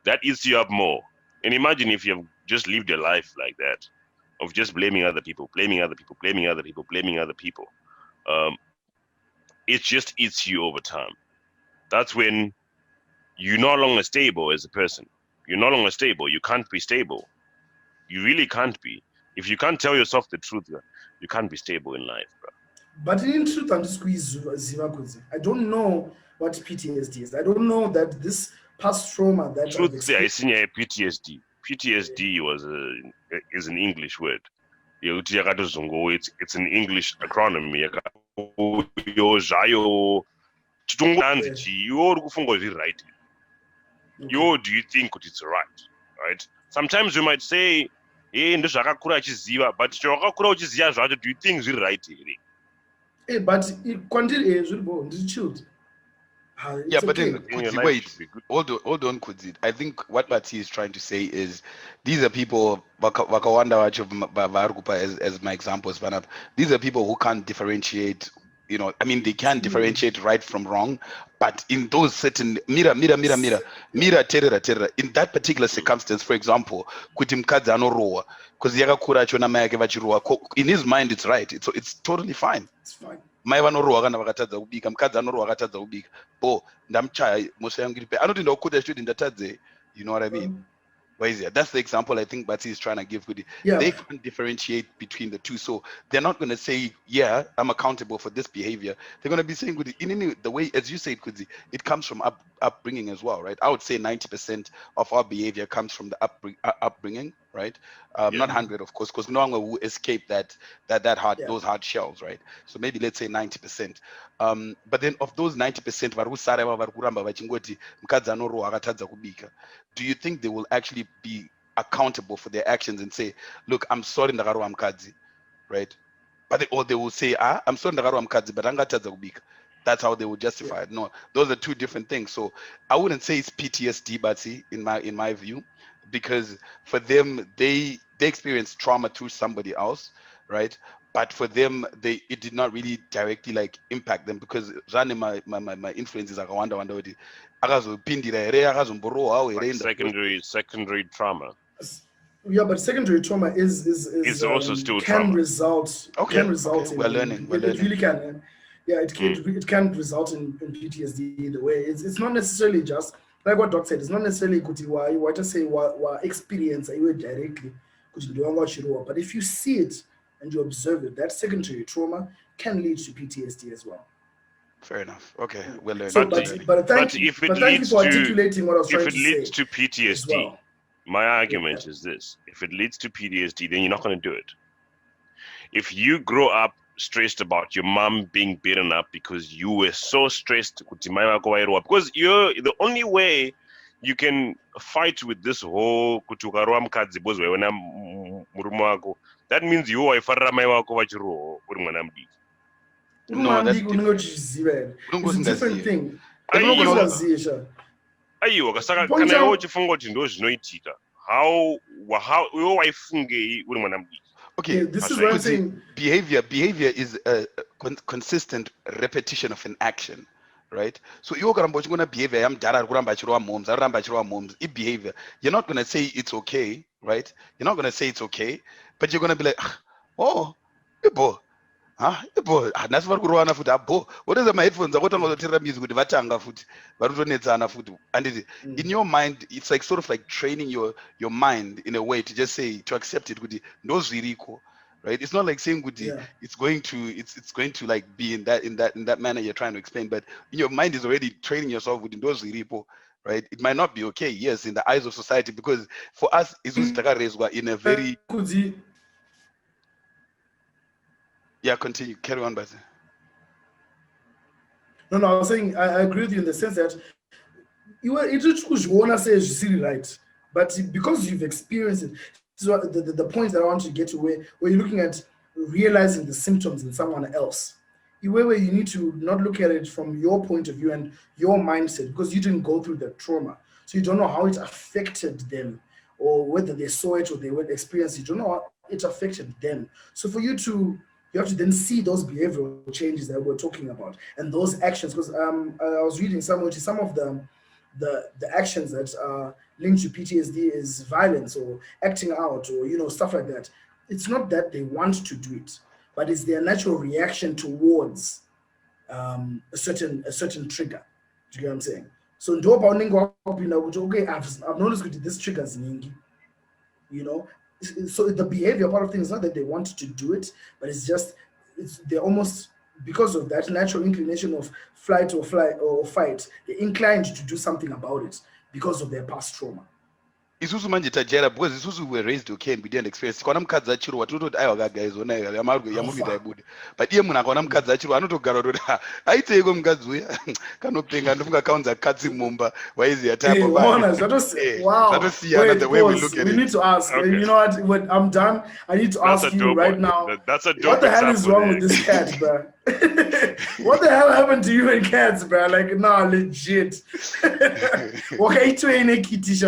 That eats you up more. And imagine if you've just lived your life like that, of just blaming other people, blaming other people, blaming other people, blaming other people. It just eats you over time. That's when you're no longer stable as a person. You're no longer stable. You can't be stable. You really can't be. If you can't tell yourself the truth, you can't be stable in life, bro. But in truth, I'm just I don't know what PTSD is. I don't know that this past trauma that Truth, I seen PTSD. PTSD is an English word. yekuti yakatozongowo it's an English acronym yo zvayo chitongoanzi chi iwo uri kufunga zviri right. Yo, do you think it's right? Sometimes you might say, hey, ndozvakakura achiziva, but chawakakura uchiziva zvacho, do you think zviri right here? Hey, but kwandiri zviribo chilled. Yeah, but okay. then Kudzi, wait, hold on, Kudzi. I think what Bati is trying to say is these are people Wakawanda Varukupa as my examples, but these are people who can't differentiate. You know, I mean, they can differentiate right from wrong, but in those certain mira terror in that particular circumstance, for example, kutimkadza anorowa because yakakura chona mai yake vachirowa, in his mind it's right, it's totally fine. It's fine. Mai vanorowa kana vakatadza kubika, mukadzi anorowa akatadza kubika, bo ndamuchaya mhosva yangu iri pe, anotoenda kukuta chitoti ndatadze, you know what I mean? That's the example I think Bati is trying to give. They can't differentiate between the two, so they're not going to say, yeah, I'm accountable for this behavior. They're going to be saying, in the way, as you said, Kudzi, it comes from upbringing as well, right? I would say 90% of our behavior comes from the upbringing, right? Not 100, of course, because no one will escape those hard shells, right? So maybe let's say 90%. But then of those 90%, do you think they will actually be accountable for their actions and say, look, I'm sorry ndakarwa mukadzi, right? Or they will say, I'm sorry ndakarwa mukadzi, but angatadza kubika. That's how they will justify it. No, those are two different things. So I wouldn't say it's PTSD, Bati, in my view, because for them they experienced trauma through somebody else, right? But for them, it did not really directly like impact them because my influences are wanda secondary trauma. Yeah, but secondary trauma is also still can trauma. result in we're learning. It really can. Yeah, it can result in PTSD either way. It's not necessarily just like what Doc said. It's not necessarily good. Why just say what experience you directly, but if you see it and you observe it, that secondary trauma can lead to PTSD as well. Fair enough. Okay, we're learning. So, but thank you for articulating what I was trying to say. If it leads to PTSD, my argument is this: if it leads to PTSD, then you're not going to do it. If you grow up stressed about your mom being beaten up because you were so stressed, because you're the only way you can fight with this whole that means you are no, that's it's a different thing. Okay, this is what I'm saying. Behavior is a consistent repetition of an action, right? So you're going to behavior. Behavior. You're not going to say it's okay, right? You're not going to say it's okay, but you're going to be like, oh, boy. That's what what is my headphones? And in your mind, it's like sort of like training your mind in a way to just say, to accept it, right? It's not like saying it's going to like be in that manner you're trying to explain, but in your mind is already training yourself with those right? It might not be okay, yes, in the eyes of society, because for us, it's in a very continue. Carry on, Basi. No, I was saying I agree with you in the sense that you want to say is really right, but because you've experienced it, this is the point that I want to get to where you're looking at realizing the symptoms in someone else. Where you need to not look at it from your point of view and your mindset because you didn't go through the trauma, so you don't know how it affected them or whether they saw it or they were experiencing it. You don't know how it affected them. So for you have to then see those behavioral changes that we're talking about and those actions. Because I was reading somewhere some of the actions that are linked to PTSD is violence or acting out or stuff like that. It's not that they want to do it, but it's their natural reaction towards a certain trigger. Do you get what I'm saying? So okay, I've noticed that this triggers me. So the behavior part of things is not that they want to do it, but they're almost, because of that natural inclination of flight or fight, they're inclined to do something about it because of their past trauma. isusu manje tajera because isusu we were raised okay and we didn't experience kwana mukadzi achiro watototi aiwa gaga izona yamurikuita ibudi but iye munhu akaona mukadzi achiro anotogara kuti aiteiko mukadzi uya kanopenga ndofunga kaunza katsi mumba waiziya Hey, type of honest, wow. zvatosiyana the Wait, way we pause. look at We it. need to ask. Okay. You know what? When I'm done, I need to That's ask a you dope right one. now. That's a What dope the hell is example wrong there. with this cat, bro? What the hell happened to you and cats, bro? Like, nah, legit. Okay,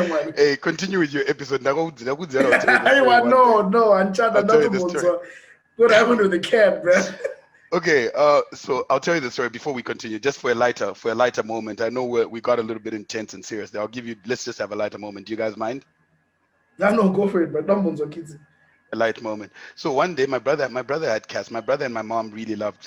man. Hey, continue with your episode. Ndakudzira I'll tell you the I story want one day. no, Anchada, I'll tell you another the one. story. So, what happened with the cat, bro? Okay, so I'll tell you the story before we continue, just for a lighter moment. I know we got a little bit intense and serious. Let's just have a lighter moment. Do you guys mind? No, go for it, but don't bones kids. A light moment. So one day, my brother had cats. My brother and my mom really love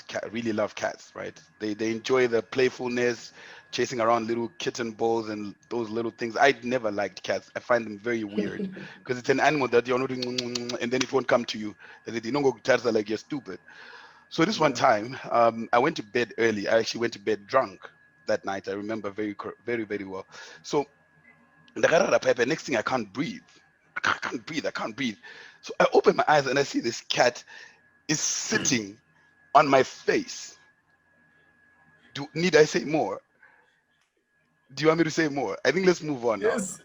cats, right? They enjoy the playfulness, chasing around little kitten balls and those little things. I never liked cats. I find them very weird because it's an animal that you're not doing, and then it won't come to you. And they don't go to like you're stupid. So this one time, I went to bed early. I actually went to bed drunk that night. I remember very, very well. So the next thing I can't breathe. I can't breathe. So I open my eyes and I see this cat is sitting on my face. Need I say more? Do you want me to say more? I think let's move on now. Yes.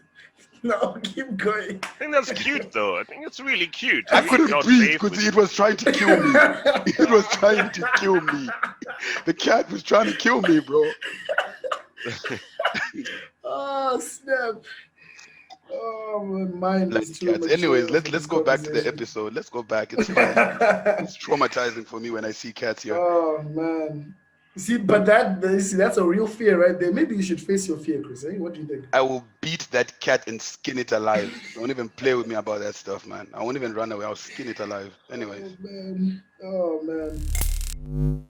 No, keep going. I think that's cute, though. I think it's really cute. I You couldn't felt breathe safe because with it was trying to kill me. It was trying to kill me. The cat was trying to kill me, bro. Oh, snap. Oh, my mind Like is too cats. much. Anyways, let's go back to the episode. Let's go back. It's fine. It's traumatizing for me when I see cats here. Oh, man. See, but that's a real fear right there. Maybe you should face your fear, Chris. Eh? What do you think? I will beat that cat and skin it alive. Don't even play with me about that stuff, man. I won't even run away. I'll skin it alive. Anyways. Oh, man.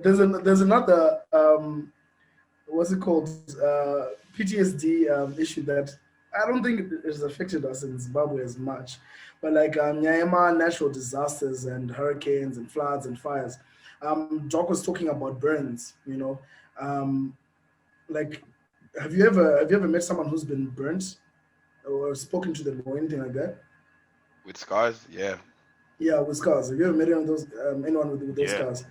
There's another what's it called, PTSD issue that I don't think it has affected us in Zimbabwe as much, but like Nyayama, natural disasters and hurricanes and floods and fires. Doc was talking about burns. You know, like have you ever met someone who's been burnt or spoken to them or anything like that? With scars, yeah. Yeah, with scars. Have you ever met anyone with those scars?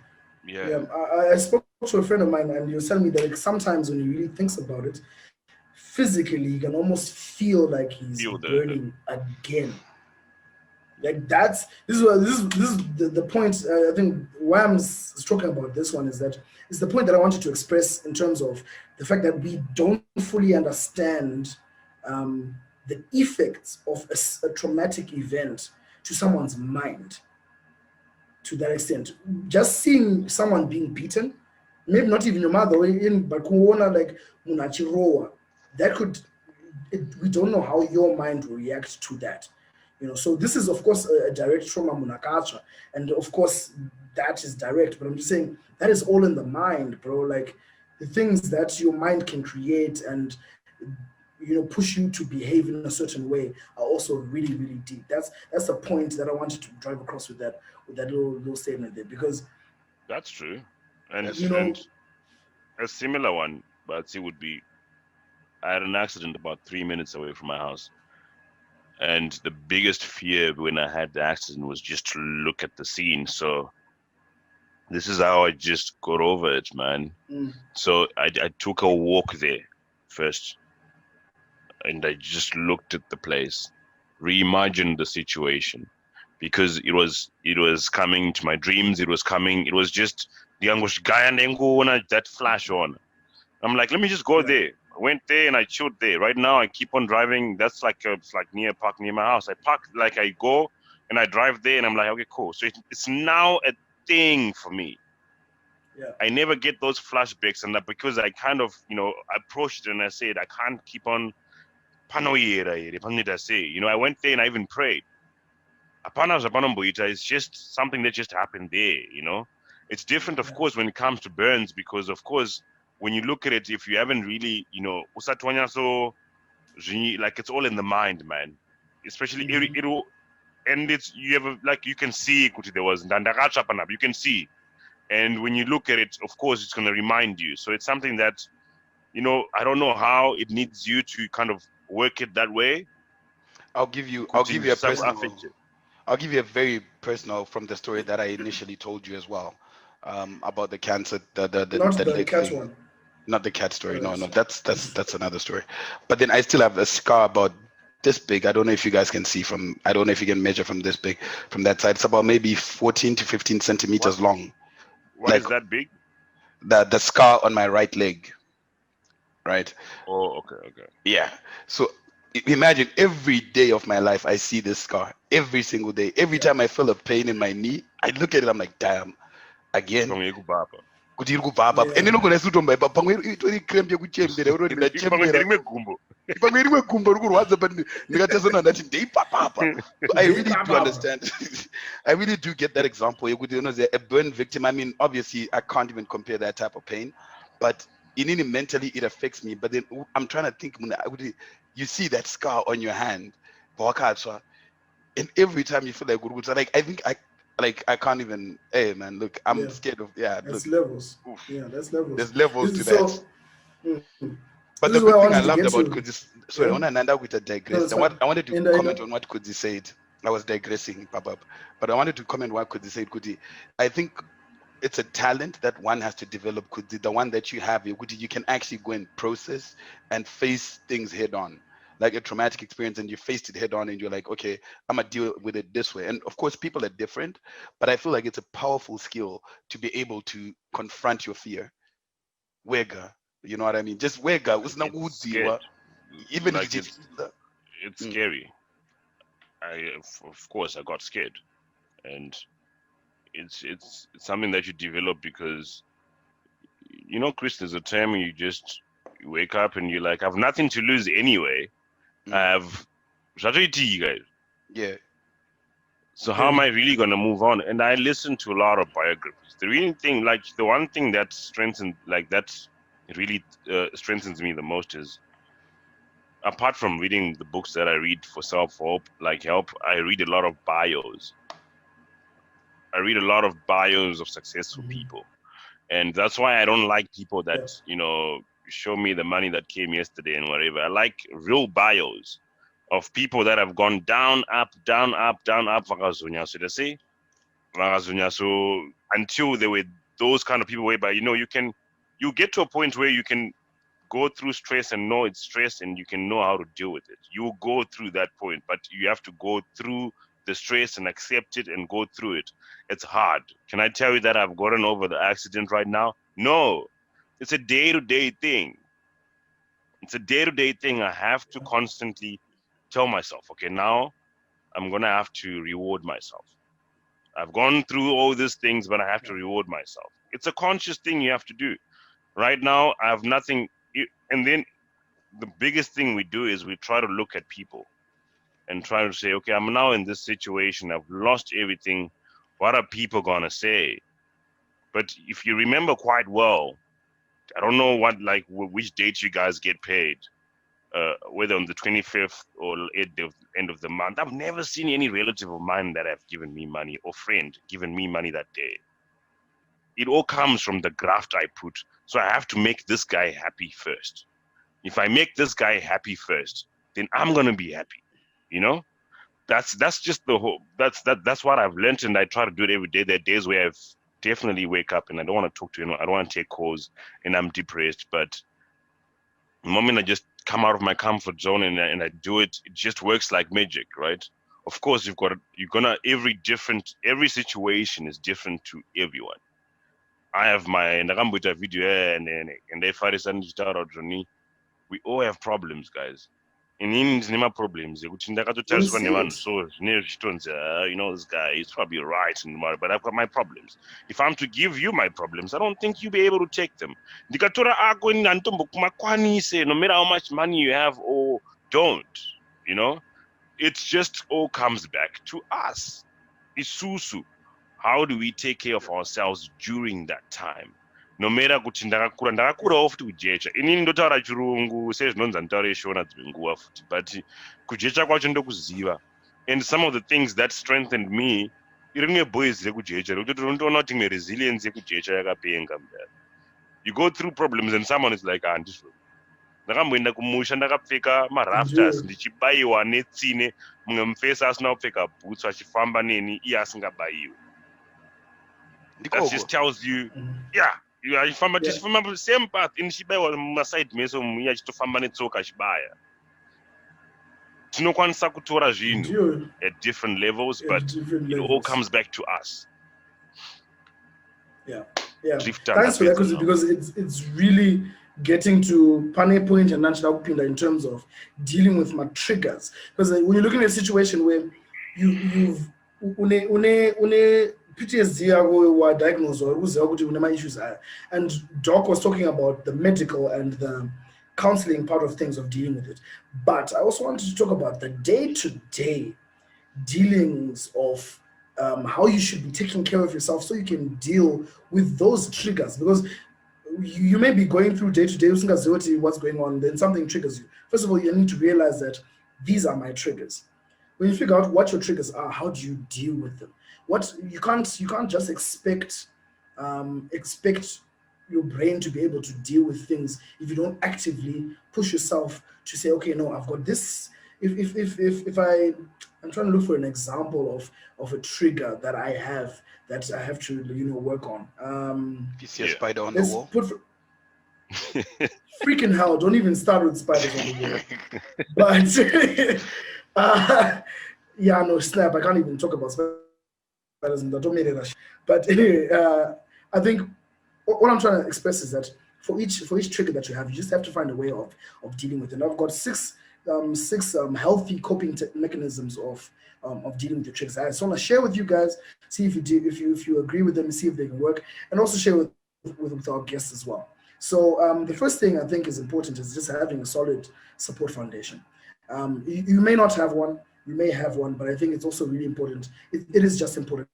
Yeah. I spoke to a friend of mine, and he was telling me that like, sometimes when he really thinks about it, physically, you can almost feel like he's burning again. Like this is the point. I think why I'm talking about this one is that it's the point that I wanted to express in terms of the fact that we don't fully understand the effects of a traumatic event to someone's mind. To that extent, just seeing someone being beaten, maybe not even your mother, but like munachiroa, that we don't know how your mind will react to that. You know, so this is of course a direct trauma munakacha, and of course that is direct. But I'm just saying that is all in the mind, bro. Like the things that your mind can create and push you to behave in a certain way are also really, really deep. That's the point that I wanted to drive across with that little statement there, because that's true. And and a similar one, but it would be, I had an accident about 3 minutes away from my house. And the biggest fear when I had the accident was just to look at the scene. So this is how I just got over it, man. So I took a walk there first. And I just looked at the place, reimagined the situation, because it was coming to my dreams. It was just the anguish guy and that flash on. I'm like, let me just go there. I went there and I chilled there. Right now I keep on driving. That's it's like near my house. I park, like I go and I drive there and I'm like, okay, cool. So it's now a thing for me. Yeah. I never get those flashbacks, and that because I kind of, approached it and I said, I can't keep on. I went there and I even prayed. It's just something that just happened there, It's different, of course, when it comes to burns, because, of course, when you look at it, if you haven't really, like it's all in the mind, man. Especially, and you can see, there was, you can see. And when you look at it, of course, it's going to remind you. So it's something that, you know, I don't know how it needs you to kind of work it that way. I'll give you Kuti a self personal. affected. I'll give you a very personal from the story that I initially told you as well, about the cancer, Not the the leg cat thing. one. Not the cat All story. No, right. no, that's another story. But then I still have a scar about this big. I don't know if you guys can see from. I don't know if you can measure from this big, from that side. It's about maybe 14 to 15 What centimeters long. what Like is that big? the scar on my right leg, right? Oh, okay. Yeah. So imagine every day of my life I see this scar every single day. Every Yeah. time I feel a pain in my knee, I look at it. I'm like, damn, again. Ipamwe kubaba. Kuti iri kubva Yeah. and inogona sitomba pamwe itori cramp yekuchembera uroti Ipamwe ndachembera rimwe gumbo. pamwe rimwe gumbo riri kurwadza but ndikatesana ndati ndeipapapa. So I They really pop do up. understand. I really do get that example yekuti unoziva a burn victim. I mean, obviously I can't even compare that type of pain, but inini mentally it affects me. But then I'm trying to think, you see that scar on your hand pawakatsva, and every time you feel like I think I can't even. Hey man, look, I'm Yeah. scared of. That's Look, levels. oof, Yeah, that's levels. there's levels to that. So mm, But this the is where good I thing I wanted to loved get about to. Kudzi, sorry, I Yeah. want to Nanda with a No, digress. it's fine. I wanted to And I comment know. on what Kudzi said. I was digressing, Papa, but I wanted to comment what Kudzi said. Kudzi, I think it's a talent that one has to develop. Kudzi, the one that you have, Kudzi, you can actually go and process and face things head on, like a traumatic experience, and you faced it head on, and you're like, okay, I'm gonna deal with it this way. And of course, people are different, but I feel like it's a powerful skill to be able to confront your fear. Wega, you know what I mean? Just wega, usina It's scared. kuudziwa, even Like zvichityisa. it's Mm. scary. Of course I got scared, and it's something that you develop because, you know, Chris, there's a time when you wake up and you're like, I've nothing to lose anyway. I have Zvazoitii, guys. Yeah. So how am I really gonna move on? And I listened to a lot of biographies. The really thing, like the one thing that really strengthens me the most is, apart from reading the books that I read for self-help, I read a lot of bios. I read a lot of bios of successful people. And that's why I don't like people that, you know, show me the money that came yesterday and whatever. I like real bios of people that have gone down, up, down, up, down, up, vakazunya. So they say, vakazunya. So until they were those kind of people whereby, you know, you get to a point where you can go through stress and know it's stress and you can know how to deal with it. You go through that point, but you have to go through the stress and accept it and go through it. It's hard. Can I tell you that I've gotten over the accident right now? No. It's a day-to-day thing. It's a day-to-day thing. I have to constantly tell myself, okay, now I'm going to have to reward myself. I've gone through all these things, but I have to reward myself. It's a conscious thing you have to do. Right now, I have nothing. And then the biggest thing we do is we try to look at people and try to say, okay, I'm now in this situation. I've lost everything. What are people going to say? But if you remember quite well, I don't know which date you guys get paid, whether on the 25th or end of the month. I've never seen any relative of mine that have given me money or friend given me money that day. It all comes from the graft I put. So I have to make this guy happy first. If I make this guy happy first, then I'm gonna be happy. You know, that's just the whole. That's what I've learned, and I try to do it every day. There are days where I've definitely wake up and I don't want to talk to anyone. I don't want to take calls, and I'm depressed. But the moment I just come out of my comfort zone and I do it, it just works like magic, right? Of course, every situation is different to everyone. I have my ndakamboita video and ndaifarisa ndichitaura kuti Johnny, we all have problems, guys. Inini ndine maproblems ekuti ndakatotariswa nevanhu so zvinenge zvichitonzi you know, this guy is probably right, but I've got my problems. If I'm to give you my problems, I don't think you'll be able to take them. Ndikatora ako handitombokwanise, no matter how much money you have or don't, you know, it's just all comes back to us. Isusu. How do we take care of ourselves during that time? No matter kuti ndakakurawo futi kujecha. Inini ndotaura chirungu sezvinonzi nditaure shona dzimwe nguva futi, but kujecha kwacho ndokuziva. And some of the things that strengthened me, rimwe boys rekujecha rekuti unotoona kuti resilience yekujecha yakapenga. You go through problems and someone is like, ndizvo. ndakamboenda kumusha ndakapfeka marafters ndichibaiwa netsine mumwe mufesi asina kupfeka boots achifamba neni iye asingabayiwe. That just tells you, yeah, achifamba tichifamba same path ndichibaiwa mumaside meso muiye achitofamba netsoka achibaya. Tinokwanisa kutora zvinhu at different levels, but it all comes back to us. Yeah. Thanks for that, because it's really getting to pane point and in terms of dealing with my triggers. Because when you're looking at a situation where you've PTSD were diagnosed or my issues are, and Doc was talking about the medical and the counseling part of things of dealing with it. But I also wanted to talk about the day-to-day dealings of how you should be taking care of yourself so you can deal with those triggers, because you may be going through day-to-day what's going on, then something triggers you. First of all, you need to realize that these are my triggers. When you figure out what your triggers are, how do you deal with them? What you can't just expect your brain to be able to deal with things if you don't actively push yourself to say, okay, no, I've got this. If I'm trying to look for an example of a trigger that I have to work on. If you see a spider on the wall. Freaking hell! Don't even start with spiders on the wall. But yeah, no snap. I can't even talk about spiders in that. But anyway, I think what I'm trying to express is that for each trigger that you have, you just have to find a way of dealing with it. And I've got six healthy coping mechanisms of dealing with your triggers. I just want to share with you guys, see if you agree with them, see if they can work, and also share with our guests as well. So the first thing I think is important is just having a solid support foundation. You may not have one, you may have one, but I think it's also really important. It is just important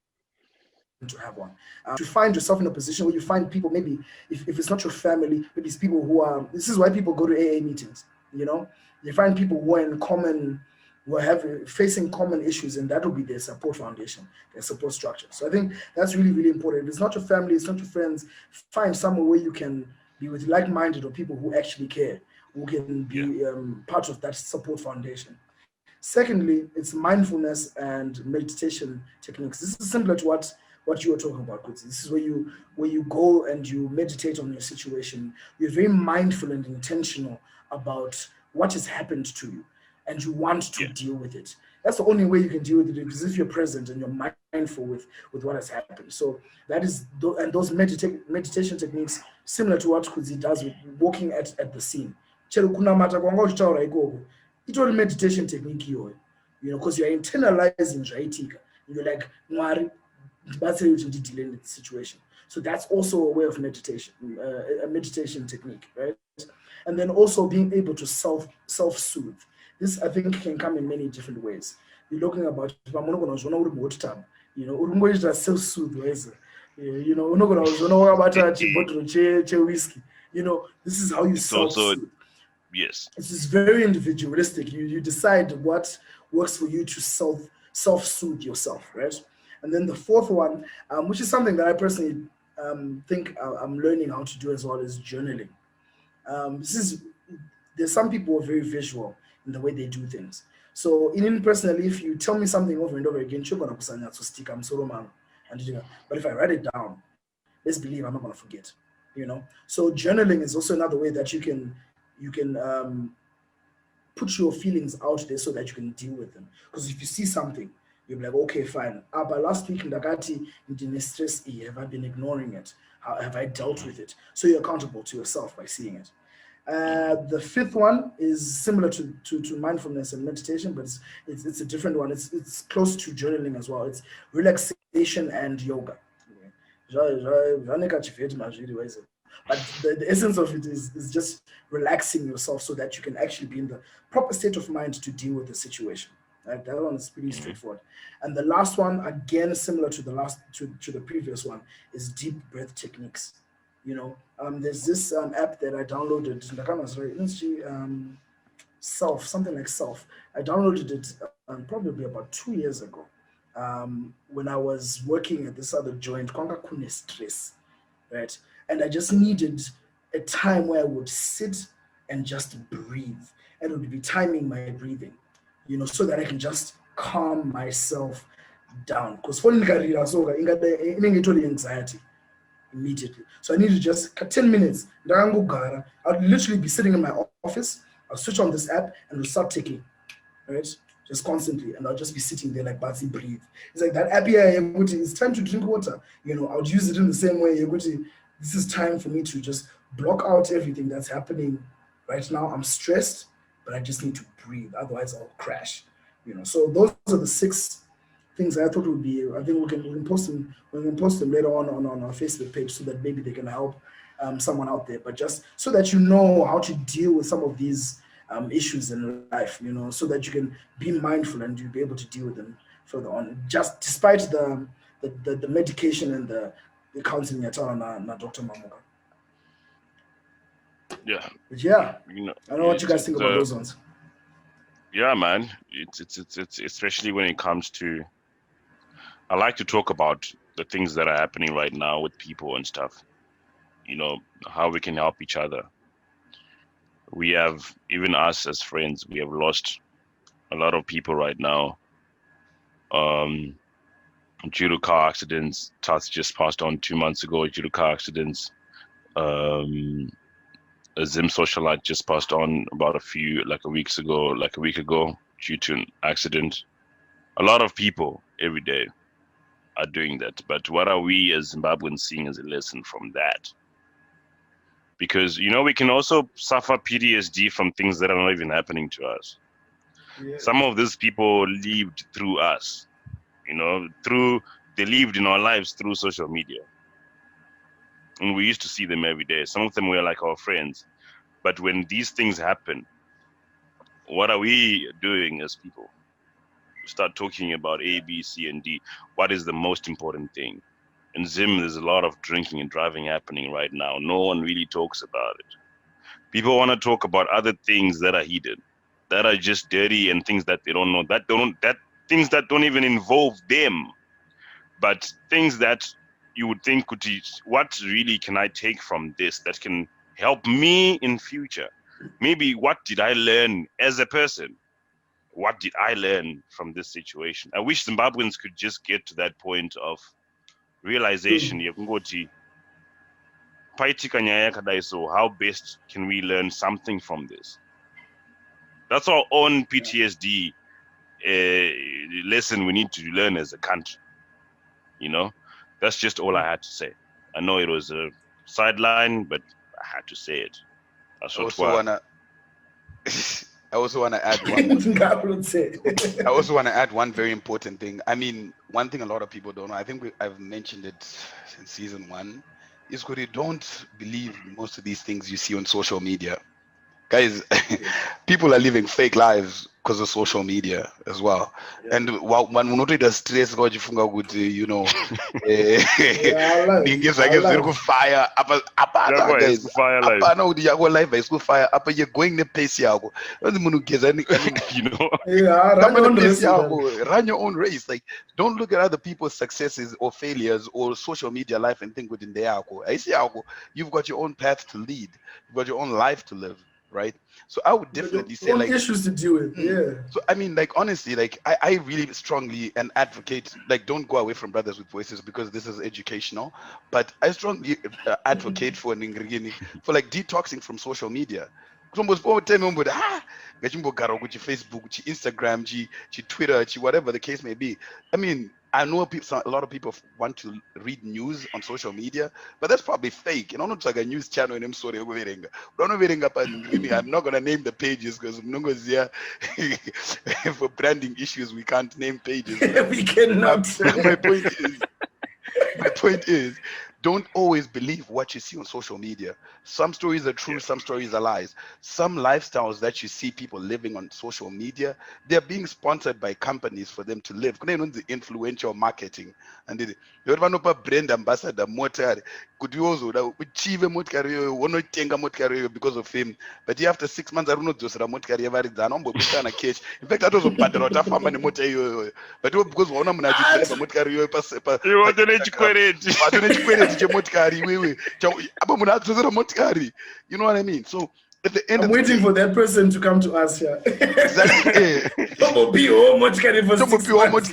to have one. To find yourself in a position where you find people, maybe if it's not your family, maybe it's people who are, this is why people go to AA meetings, you find people who are in common, who are facing common issues, and that will be their support foundation, their support structure. So I think that's really, really important. If it's not your family, it's not your friends, find somewhere where you can be with like-minded or people who actually care, who can be part of that support foundation. Secondly, it's mindfulness and meditation techniques. This is similar to what you were talking about, Kutsi. This is where you go and you meditate on your situation. You're very mindful and intentional about what has happened to you, and you want to deal with it. That's the only way you can deal with it, because if you're present and you're mindful with what has happened. So that is, and those meditation techniques, similar to what Kutsi does with walking at the scene. It's all meditation technique, because you're internalizing Jaitika. You're like, dealing with the situation. So that's also a way of meditation, a meditation technique, right? And then also being able to self-soothe. This, I think, can come in many different ways. You're looking about, self-soothe ways. Whiskey. This is how you self-soothe. Yes. This is very individualistic. You decide what works for you to self-soothe yourself, right? And then the fourth one, which is something that I personally think I'm learning how to do as well, is journaling. There's some people who are very visual in the way they do things. So in personally, if you tell me something over and over again, but if I write it down, let's believe I'm not gonna forget. So journaling is also another way that you can put your feelings out there so that you can deal with them. Because if you see something, you'll be like, okay, fine. But last week in Dagati, in stress, have I been ignoring it? How have I dealt with it? So you're accountable to yourself by seeing it. The fifth one is similar to mindfulness and meditation, but it's a different one. It's close to journaling as well. It's relaxation and yoga. But the essence of it is just relaxing yourself so that you can actually be in the proper state of mind to deal with the situation. Right? That one is pretty straightforward. And the last one, again, similar to the previous one, is deep breath techniques. There's this app that I downloaded. Something like Self. I downloaded it probably about 2 years ago when I was working at this other joint, Kwanga Kune Stress, right? And I just needed a time where I would sit and just breathe. And it would be timing my breathing, so that I can just calm myself down. Because for anxiety immediately. So I need to just cut 10 minutes. I'll literally be sitting in my office. I'll switch on this app and we'll start ticking, right? Just constantly. And I'll just be sitting there like Batsy breathe. It's like that app here, it's time to drink water. I would use it in the same way. This is time for me to just block out everything that's happening right now. I'm stressed, but I just need to breathe. Otherwise, I'll crash. So those are the 6 things I thought would be. I think we can post them. We can post them later on our Facebook page so that maybe they can help someone out there. But just so that you know how to deal with some of these issues in life, so that you can be mindful and you'll be able to deal with them further on. Just despite the medication and the counseling at all, Dr. Mamuka. Yeah. But yeah, I don't know what you guys think about those ones. Yeah, man. It's especially when it comes to. I like to talk about the things that are happening right now with people and stuff. How we can help each other. We have, even us as friends, we have lost a lot of people right now. Due to car accidents. Tats just passed on 2 months ago due to car accidents. A Zim socialite just passed on about a week ago, due to an accident. A lot of people every day are doing that. But what are we as Zimbabweans seeing as a lesson from that? Because, we can also suffer PTSD from things that are not even happening to us. Yeah. Some of these people lived through us, they lived in our lives through social media. And we used to see them every day. Some of them were like our friends. But when these things happen, what are we doing as people? We start talking about A, B, C, and D. What is the most important thing? In Zim, there's a lot of drinking and driving happening right now. No one really talks about it. People want to talk about other things that are hidden, that are just dirty and things that they don't know, things that don't even involve them. But things that you would think could teach, what really can I take from this that can help me in future? Maybe what did I learn as a person? What did I learn from this situation? I wish Zimbabweans could just get to that point of realization. So how best can we learn something from this? That's our own PTSD lesson we need to learn as a country. That's just all I had to say. I know it was a sideline, but I had to say it. I also want to add one. I also want to add one very important thing. I mean, one thing a lot of people don't know. I think I've mentioned it since season 1. Is because you don't believe most of these things you see on social media. Guys, people are living fake lives because of social media as well. Yeah. And one not the stress God ninguém vai fire guys. Apa no the yago life is fire. Apa you going the pace yago. Run your own race. Like, don't look at other people's successes or failures or social media life and think within the yago. I see yago. You've got your own path to lead. You've got your own life to live. Right, so I would definitely say like issues to deal with. Yeah. So I mean, like honestly, like I really strongly and advocate, like, don't go away from Brothers with Voices because this is educational. But I strongly advocate for like detoxing from social media. Facebook, Instagram, Twitter, whatever the case may be. I mean, I know a lot of people want to read news on social media, but that's probably fake. I'm not like a news channel and I'm sorry. I'm not going to name the pages because for branding issues, we can't name pages. We cannot. My point is, don't always believe what you see on social media. Some stories are true, some stories are lies. Some lifestyles that you see people living on social media, they're being sponsored by companies for them to live. They know the influential marketing. And they don't know brand ambassador, motor, could you also achieve because of him. But after 6 months, I don't know just a motor in fact, that was a bad but because one of them you know what I mean? So at the end I'm of the waiting day, for that person to come to us here. exactly. Tomo Pio Mochikari for 6 months.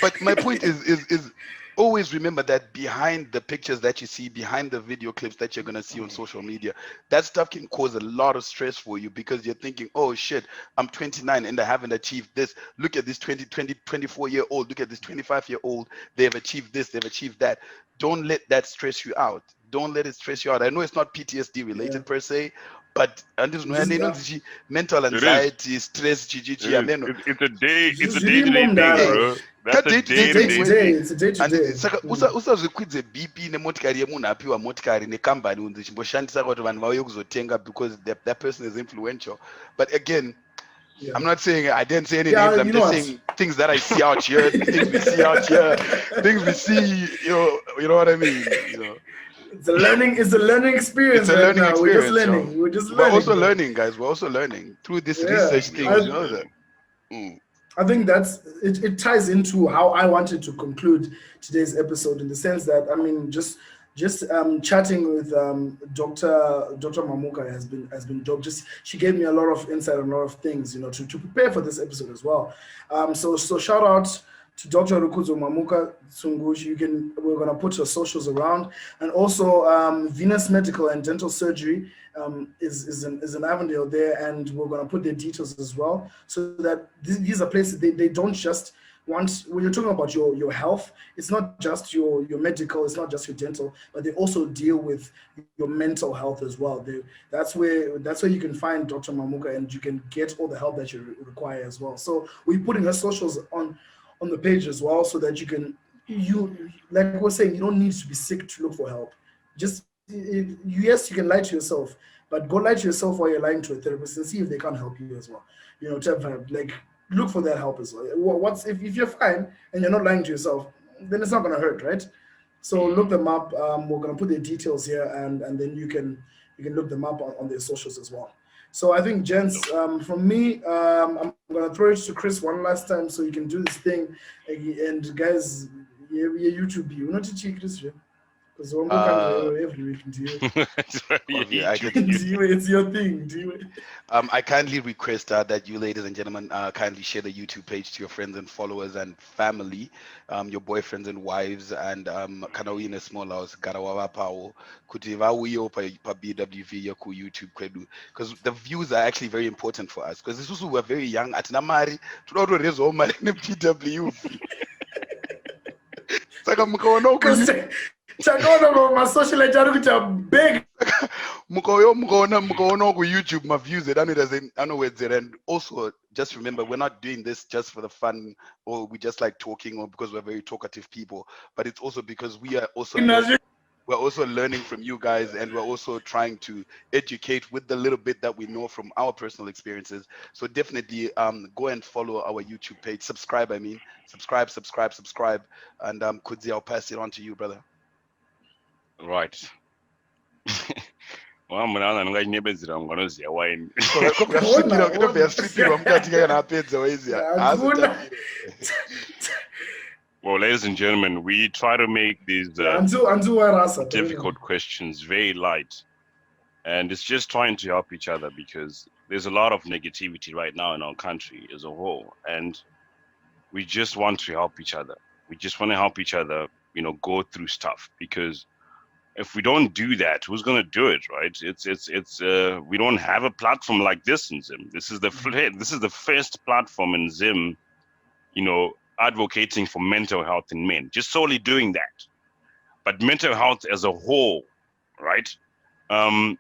But my point is always remember that behind the pictures that you see, behind the video clips that you're gonna see on social media, that stuff can cause a lot of stress for you because you're thinking, oh shit, I'm 29 and I haven't achieved this. Look at this 24-year-old, look at this 25-year-old, they've achieved this, they've achieved that. Don't let that stress you out. Don't let it stress you out. I know it's not PTSD related per se, but mental It is. anxiety, stress, It is. It's a day. It's a Just day-to-day remove thing, that. bro. That's a It's day to day-to-day day. thing. It's a day to day. saka usazvikwidze bp nemotikari yemunhu apiwa motikari nekambani unzi chimboshandisa kuti vanhu vauye kuzotenga because that person is influential. But again, I'm not saying, I didn't say any names, I'm just saying things that I see out here, things we see out here, things we see, you know what I mean, you know. It's a learning experience. It's a right learning now. experience. We're just learning. We're also learning, guys. We're also learning through this research thing. You know that. I think that's it ties into how I wanted to conclude today's episode, in the sense that, I mean, just chatting with Dr. Mamuka has been dope. She gave me a lot of insight on a lot of things, you know, to prepare for this episode as well. So shout out to Dr. Rukuzo Mamuka Tsungushi. We're gonna put her socials around, and also Venus Medical and Dental Surgery is an avenue there, and we're gonna put their details as well, so that these are places they don't just want, when you're talking about your health, it's not just your medical, it's not just your dental, but they also deal with your mental health as well. That's where you can find Dr. Mamuka, and you can get all the help that you require as well. So we're putting her socials on the page as well, so that you like we're saying, you don't need to be sick to look for help. Just yes, you can lie to yourself, but go lie to yourself while you're lying to a therapist and see if they can't help you as well. You know, like look for that help as well. What's if you're fine and you're not lying to yourself, then it's not gonna hurt, right? So look them up. We're gonna put their details here, and then you can look them up on their socials as well. So I think, gents, from me, I'm gonna throw it to Chris one last time so you can do this thing. And guys, YouTube, you not to check Chris, because every week into you. It's your thing. I kindly request that you, ladies and gentlemen, kindly share the YouTube page to your friends and followers and family, your boyfriends and wives, and kanawine small house garawa pao kutiva wiyo pa BWV yaku YouTube kwedu, because the views are actually very important for us, because this was we're very young at namari tunato rezo mari ne BWV. Saka mkaona Chakona my social media big. Mukaona ku YouTube my views it and also just remember, we're not doing this just for the fun, or we just like talking, or because we're very talkative people, but it's also because we are also we're also learning from you guys, and we're also trying to educate with the little bit that we know from our personal experiences. So definitely go and follow our YouTube page, subscribe, and Kudzi, I'll pass it on to you, brother. Right. Well, ladies and gentlemen, we try to make these difficult questions very light, and it's just trying to help each other, because there's a lot of negativity right now in our country as a whole, and we just want to help each other. We just want to help each other, you know, go through stuff, because if we don't do that, who's going to do it, right? It's we don't have a platform like this in Zim. This is the first platform in Zim, you know, advocating for mental health in men, just solely doing that. But mental health as a whole, right? I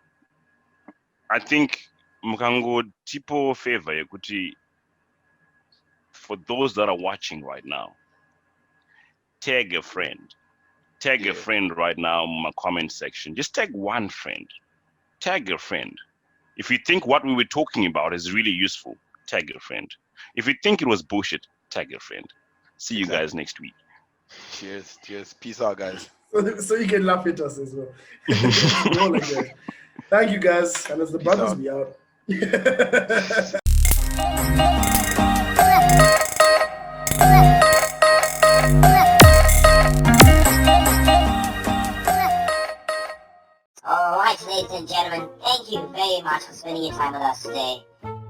think Mukango tipo favor yakuti, for those that are watching right now, tag a friend. Tag a friend right now in my comment section. Just tag one friend. Tag a friend. If you think what we were talking about is really useful, tag a friend. If you think it was bullshit, tag a friend. See you guys next week. Cheers. Peace out, guys. So you can laugh at us as well. Thank you, guys. And as the brothers be out. All right, ladies and gentlemen, thank you very much time with us today.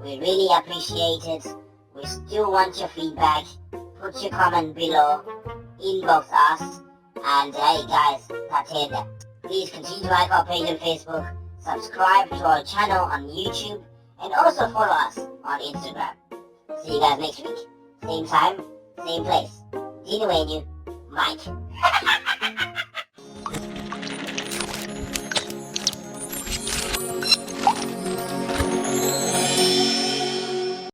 We really appreciate it. We still want your feedback. Put your comment below, inbox us, and hey guys, Tatenda. Please continue to like our page on Facebook, subscribe to our channel on YouTube, and also follow us on Instagram. See you guys next week. Same time, same place. Dino and you, Mike.